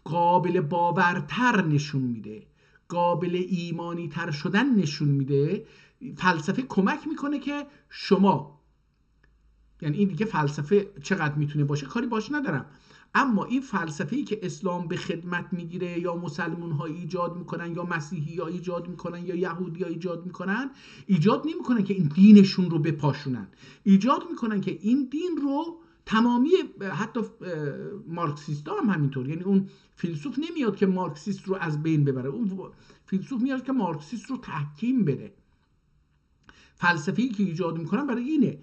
قابل باورتر نشون میده، قابل ایمانی تر شدن نشون میده. فلسفه کمک میکنه که شما، یعنی این دیگه فلسفه چقدر میتونه باشه کاری باش ندارم، اما این فلسفه‌ای که اسلام به خدمت میگیره یا مسلمان ها ایجاد میکنن یا مسیحی ها ایجاد میکنن یا یهودی ها ایجاد میکنن، ایجاد نمیکنن که این دینشون رو بپاشونن، ایجاد میکنن که این دین رو تمامی، حتی مارکسیست ها هم همینطور، یعنی اون فیلسوف نمیاد که مارکسیست رو از بین ببره، اون فیلسوف میاد که مارکسیست رو تحکیم بده. فلسفه‌ای که ایجاد میکنن برای اینه.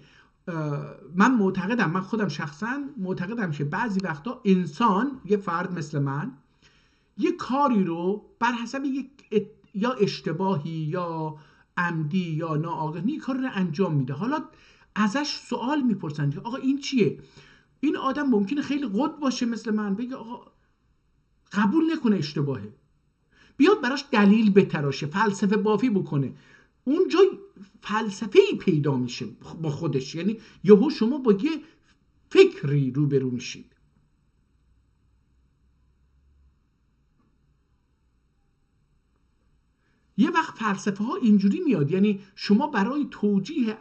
من خودم شخصا معتقدم که بعضی وقتا انسان، یه فرد مثل من، یه کاری رو بر حسب یا اشتباهی یا عمدی یا ناآگاهی کار رو انجام میده. حالا ازش سوال میپرسن که آقا این چیه؟ این آدم ممکنه خیلی قد باشه مثل من، بگه آقا قبول نکنه اشتباهه، بیاد براش دلیل بتراشه، فلسفه بافی بکنه. اون جای فلسفه‌ای پیدا میشه با خودش. یعنی یهو شما با یه فکری روبرو میشید. یه وقت فلسفه ها اینجوری میاد، یعنی شما برای توجیه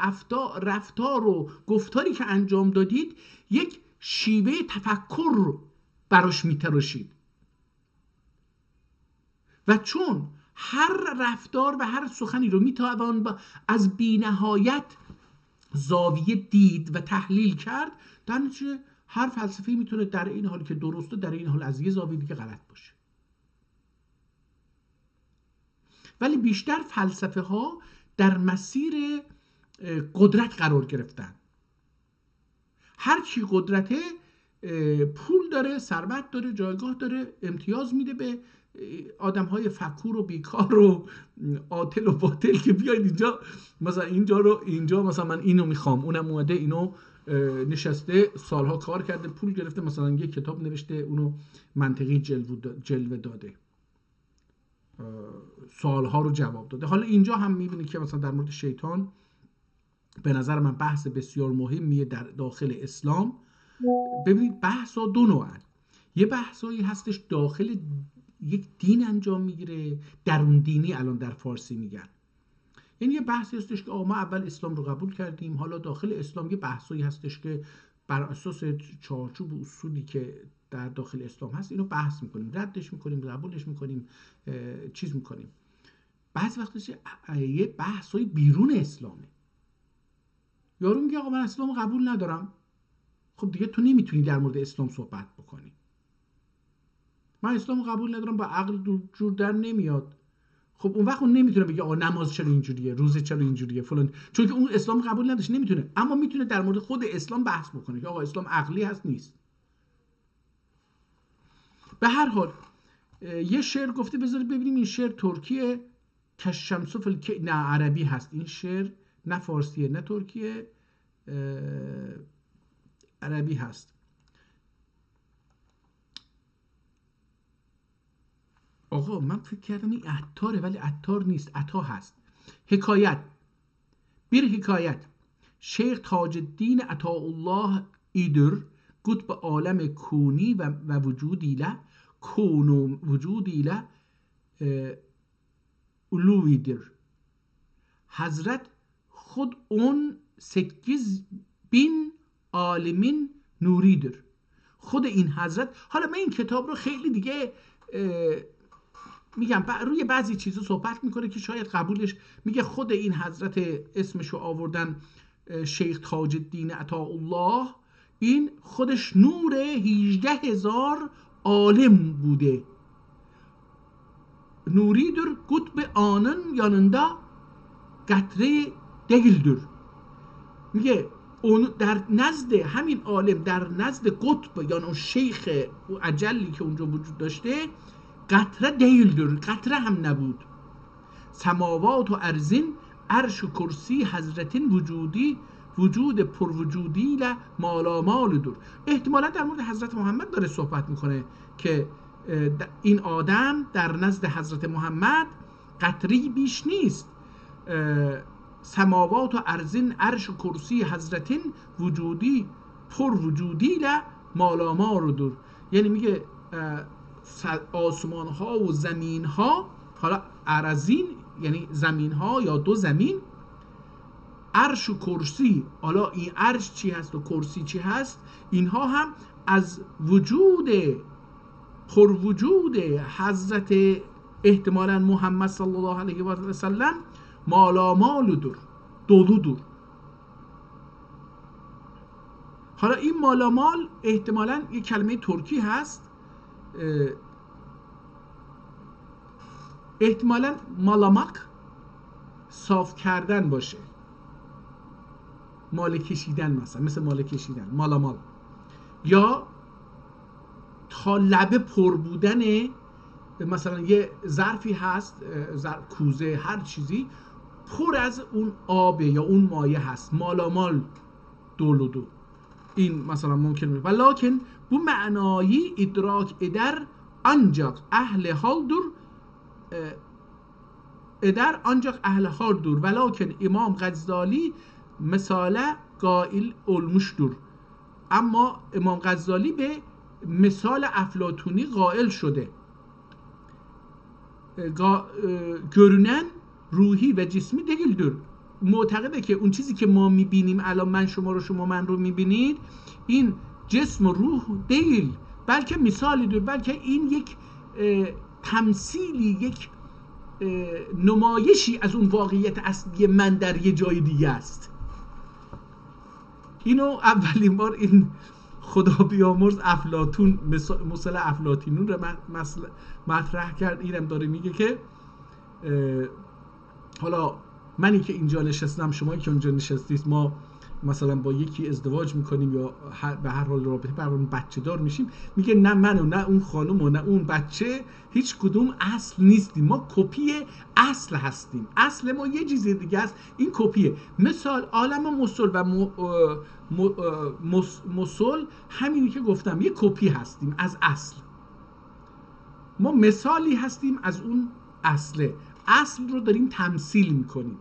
رفتار و گفتاری که انجام دادید یک شیوه تفکر براش میتراشید و چون هر رفتار و هر سخنی رو میتوان از بی‌نهایت زاویه دید و تحلیل کرد، در نتیجه هر فلسفه‌ای میتونه در این حالی که درسته در این حال از یه زاویه دیگه غلط باشه. ولی بیشتر فلسفه ها در مسیر قدرت قرار گرفتن. هر کی قدرته پول داره، ثروت داره، جایگاه داره، امتیاز میده به آدم های فقور و بیکار و عاطل و باطل که بیاید اینجا، مثلا اینجا مثلا من اینو میخوام، اونم اومده اینو نشسته سالها کار کرده پول گرفته، مثلا یه کتاب نوشته اونو منطقی جلوه داده، سوالها رو جواب داده. حالا اینجا هم میبینی که مثلا در مورد شیطان به نظر من بحث بسیار مهمیه در داخل اسلام. ببینید بحثا دو نوعن. یه بحثایی هستش داخل یک دین انجام میگیره، درون دینی الان در فارسی میگن. یعنی یه بحثی هستش که ما اول اسلام رو قبول کردیم، حالا داخل اسلام یه بحثایی هستش که بر اساس چارچوب و اصولی که در داخل اسلام هست اینو بحث میکنیم، ردش میکنیم، قبولش میکنیم، چیز میکنیم. بعضی وقتش یه بحثای بیرون اسلامه. یارو میگه آقا من اسلام قبول ندارم، خب دیگه تو نمیتونی در مورد اسلام صحبت بکنی. من اسلام قبول ندارم، با عقل جور در نمیاد. خب اون وقت اون نمیتونه بگه آقا نماز چرا اینجوریه، روزه چرا اینجوریه فلان، چون که اون اسلام قبول نداشت نمیتونه. اما میتونه در مورد خود اسلام بحث بکنه که آقا اسلام عقلی هست نیست. به هر حال یه شعر گفته، بذارید ببینیم این شعر ترکیه، کشمس نه عربی هست این شعر، نه فارسیه نه ترکیه، عربی هست. آقا من فکر کردم این عطاره ولی عطار نیست، عطا هست. حکایت bir hikayet Şeyh Taceddin Ataullah idir قطب عالم کونی و وجودیله کون و وجودیله علویدر. حضرت خود اون 8000 عالمین نوریدر. خود این حضرت، حالا من این کتاب رو خیلی دیگه میگم روی بعضی چیزا صحبت میکنه که شاید قبولش، میگه خود این حضرت اسمشو آوردن شیخ تاج الدین عطاالله، این خودش نور 18000 عالم boude. Nuridir kutb anın yanında قطره değildir. میگه اون در نزد همین عالم، در نزد قطب یعنی اون شیخ اجلی که اونجا وجود داشته، قطره değildir، قطره هم نبود. سماوات و ارزین عرش و کرسی حضرتین وجودی وجود پروجودی ل مالامال دور. احتمالا در مورد حضرت محمد داره صحبت میکنه که این آدم در نزد حضرت محمد قطری بیش نیست. سماوات و ارزین عرش و کرسی حضرتین وجودی پروجودی ل مالامال دور. یعنی میگه آسمان ها و زمین ها، حالا ارزین یعنی زمین ها یا دو زمین، عرش و کرسی، حالا این عرش چی هست و کرسی چی هست، اینها هم از وجود پروجود حضرت احتمالاً محمد صلی الله علیه و سلم مالامال دور، دولو دور. حالا این مالامال احتمالاً یک کلمه ترکی هست، احتمالاً مالامک صاف کردن باشه، مال کشیدن، مثل مال کشیدن، مالامال، یا تا لبه پر بودن. مثلا یه ظرفی هست، کوزه، هر چیزی پر از اون آبه یا اون مایه هست، مالامال دولودو. این مثلا ممکنه، ولیکن bu معنایی idrak eder ancak اهل حال دور eder ancak ehlihardır. Velakin İmam Gazali misale قائل olmuştur. اما امام غزالی به مثال افلاطونی قائل شده. görünen روحی و جسمی değildir. معتقده که اون چیزی که ما میبینیم الان من شما رو شما من رو میبینید این جسم و روح değil بلکه مثالیdir بلکه این یک تمثیلی یک نمایشی از اون واقعیت اصلی من در یه جای دیگه است. اینو اولین بار این خدا بیامرز افلاطون مثل افلاطینون رو مطرح کرد. اینم داره میگه که حالا منی که اینجا نشستم شما که اونجا نشستید ما مثلا با یکی ازدواج میکنیم یا به هر حال رابطه برقرار بچه دار میشیم میگه نه من و نه اون خانم و نه اون بچه هیچ کدوم اصل نیستیم ما کپی اصل هستیم اصل ما یه چیز دیگه است این کپیه. مثال عالم مسل و مسل همینی که گفتم یه کپی هستیم از اصل ما مثالی هستیم از اون اصله اصل رو داریم تمثیل میکنیم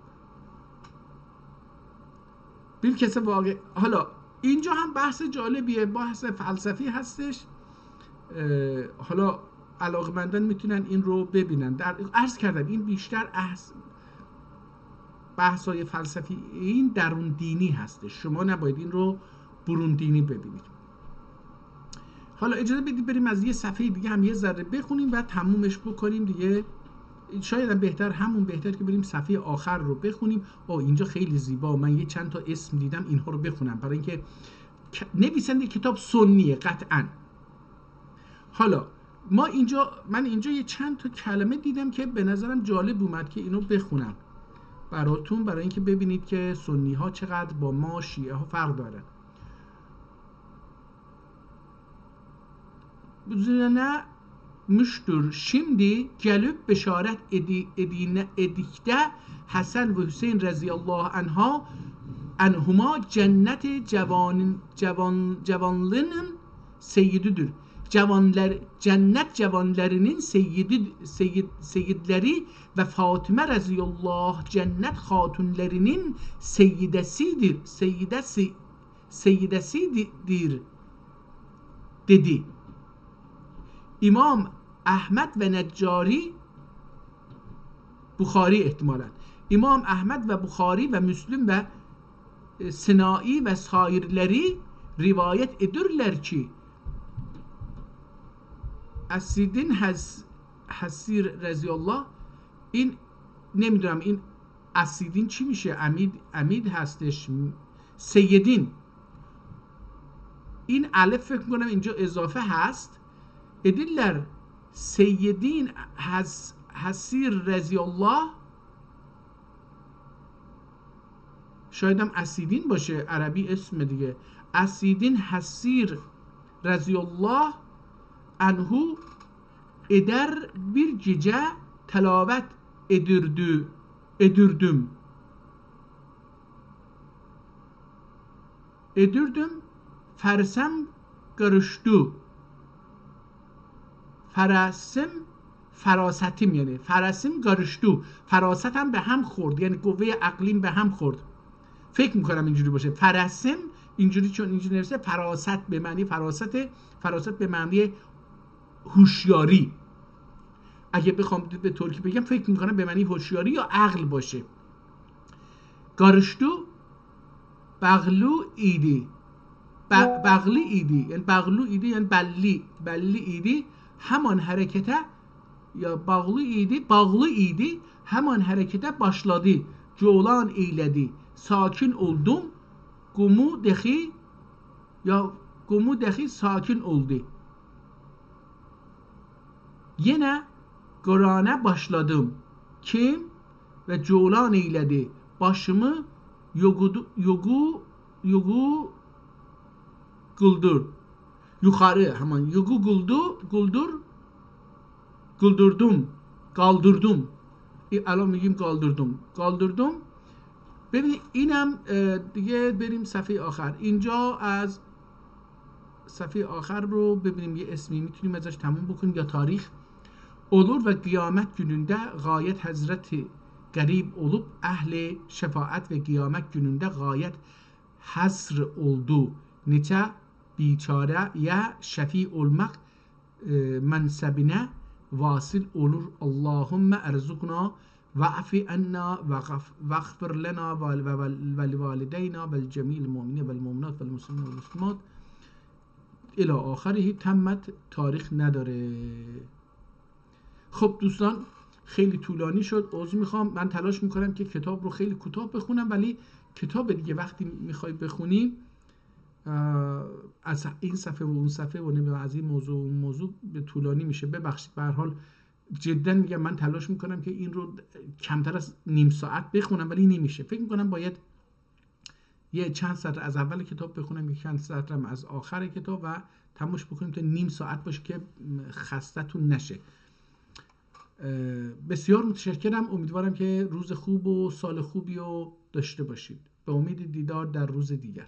بیل کسی واقع. حالا اینجا هم بحث جالبیه بحث فلسفی هستش حالا علاقمندان میتونن این رو ببینن عرض کردم این بیشتر بحثای فلسفی این درون دینی هستش شما نباید این رو برون دینی ببینید. حالا اجازه بدید بریم از یه صفحه دیگه هم یه ذره بخونیم و تمومش بکنیم دیگه شاید هم بهتر که بریم صفحه آخر رو بخونیم. اینجا خیلی زیبا من یه چند تا اسم دیدم اینها رو بخونم برای اینکه نویسنده کتاب سنیه قطعا. حالا من اینجا یه چند تا کلمه دیدم که به نظرم جالب اومد که اینو بخونم براتون برای اینکه ببینید که سنی ها چقدر با ما شیعه ها فرق دارن. نه müştür. Şimdi gelip beşaret edikte Hasan ve Hüseyin radıyallahu anhuma cennet cevanlının seyyididir. Cennet cevanlarının seyyidleri ve Fatıma radıyallahu cennet hatunlarının seyyidesidir dedi. İmam احمد و نجاری بخاری احتمالاً امام احمد و بخاری و مسلم و سنائی و سایرleri rivayet edirler ki Asidin Hasir رضیالله این نمیدونم این اسیدین چی میشه امید هستش سیدین این الف فکر کنم اینجا اضافه هست edirler سیدین حسیر رضی الله شاید هم اسیدین باشه عربی اسم دیگه اسیدین حسیر رضی الله انهو eder bir gece telavet edirdim fersem karıştı فراسم فراستیم یعنی فراسم گارشتو فراستم به هم خورد یعنی قوه عقلیم به هم خورد فکر میکنم اینجوری باشه فراسم اینجوری چون اینجوری نوشته فراست به معنی فراست به معنی هوشیاری اگه بخوام به ترکی بگم فکر میکنم به معنی هوشیاری یا عقل باشه. گارشتو بغلو ایدی بغلی ایدی یعنی بغلو ایدی یعنی بلی ایدی همان harekete ya bağlı idi hemen harekete başladı coğlan eyledi sakin oldum gumu dehi sakin oldu yine Kur'an'a başladım kim ve coğlan eyledi başımı yogu guldur yukarı hemen yugu kaldırdım الان میگیم کالدردم. ببینید اینم دیگه بریم صفحه آخر اینجا از صفحه آخر رو ببینیم یه اسمی میتونیم ازش تموم بکنیم یا تاریخ olur ve kıyamet gününde gayet Hazreti garib olup ehli şefaat ve kıyamet gününde gayet hasr oldu. Neçe biçare ya şefi olmak mensebine vasıl olur. Allahümme erzukna ve'fi enna veğfir lena ve livalideyna vel cemil mu'minin vel mu'minat vel muslimin vel muslimat الی آخره. تمت تاریخ نداره. خب دوستان خیلی طولانی شد، عذر میخوام. من تلاش میکنم که کتاب رو خیلی کوتاه بخونم، ولی کتاب دیگه وقتی میخوای بخونی از این صفحه و اون صفحه و نمیدونم از این موضوع و اون موضوع به طولانی میشه. ببخشید، به هر حال جدا میگم من تلاش میکنم که این رو کمتر از نیم ساعت بخونم، ولی نمیشه. فکر میکنم باید یه چند سطر از اول کتاب بخونم، یک چند سطرم از آخر کتاب و تموش بکنیم تا نیم ساعت باشه که خستتون نشه. بسیار متشکرم. امیدوارم که روز خوب و سال خوبی رو داشته باشید. به امید دیدار در روز دیگر.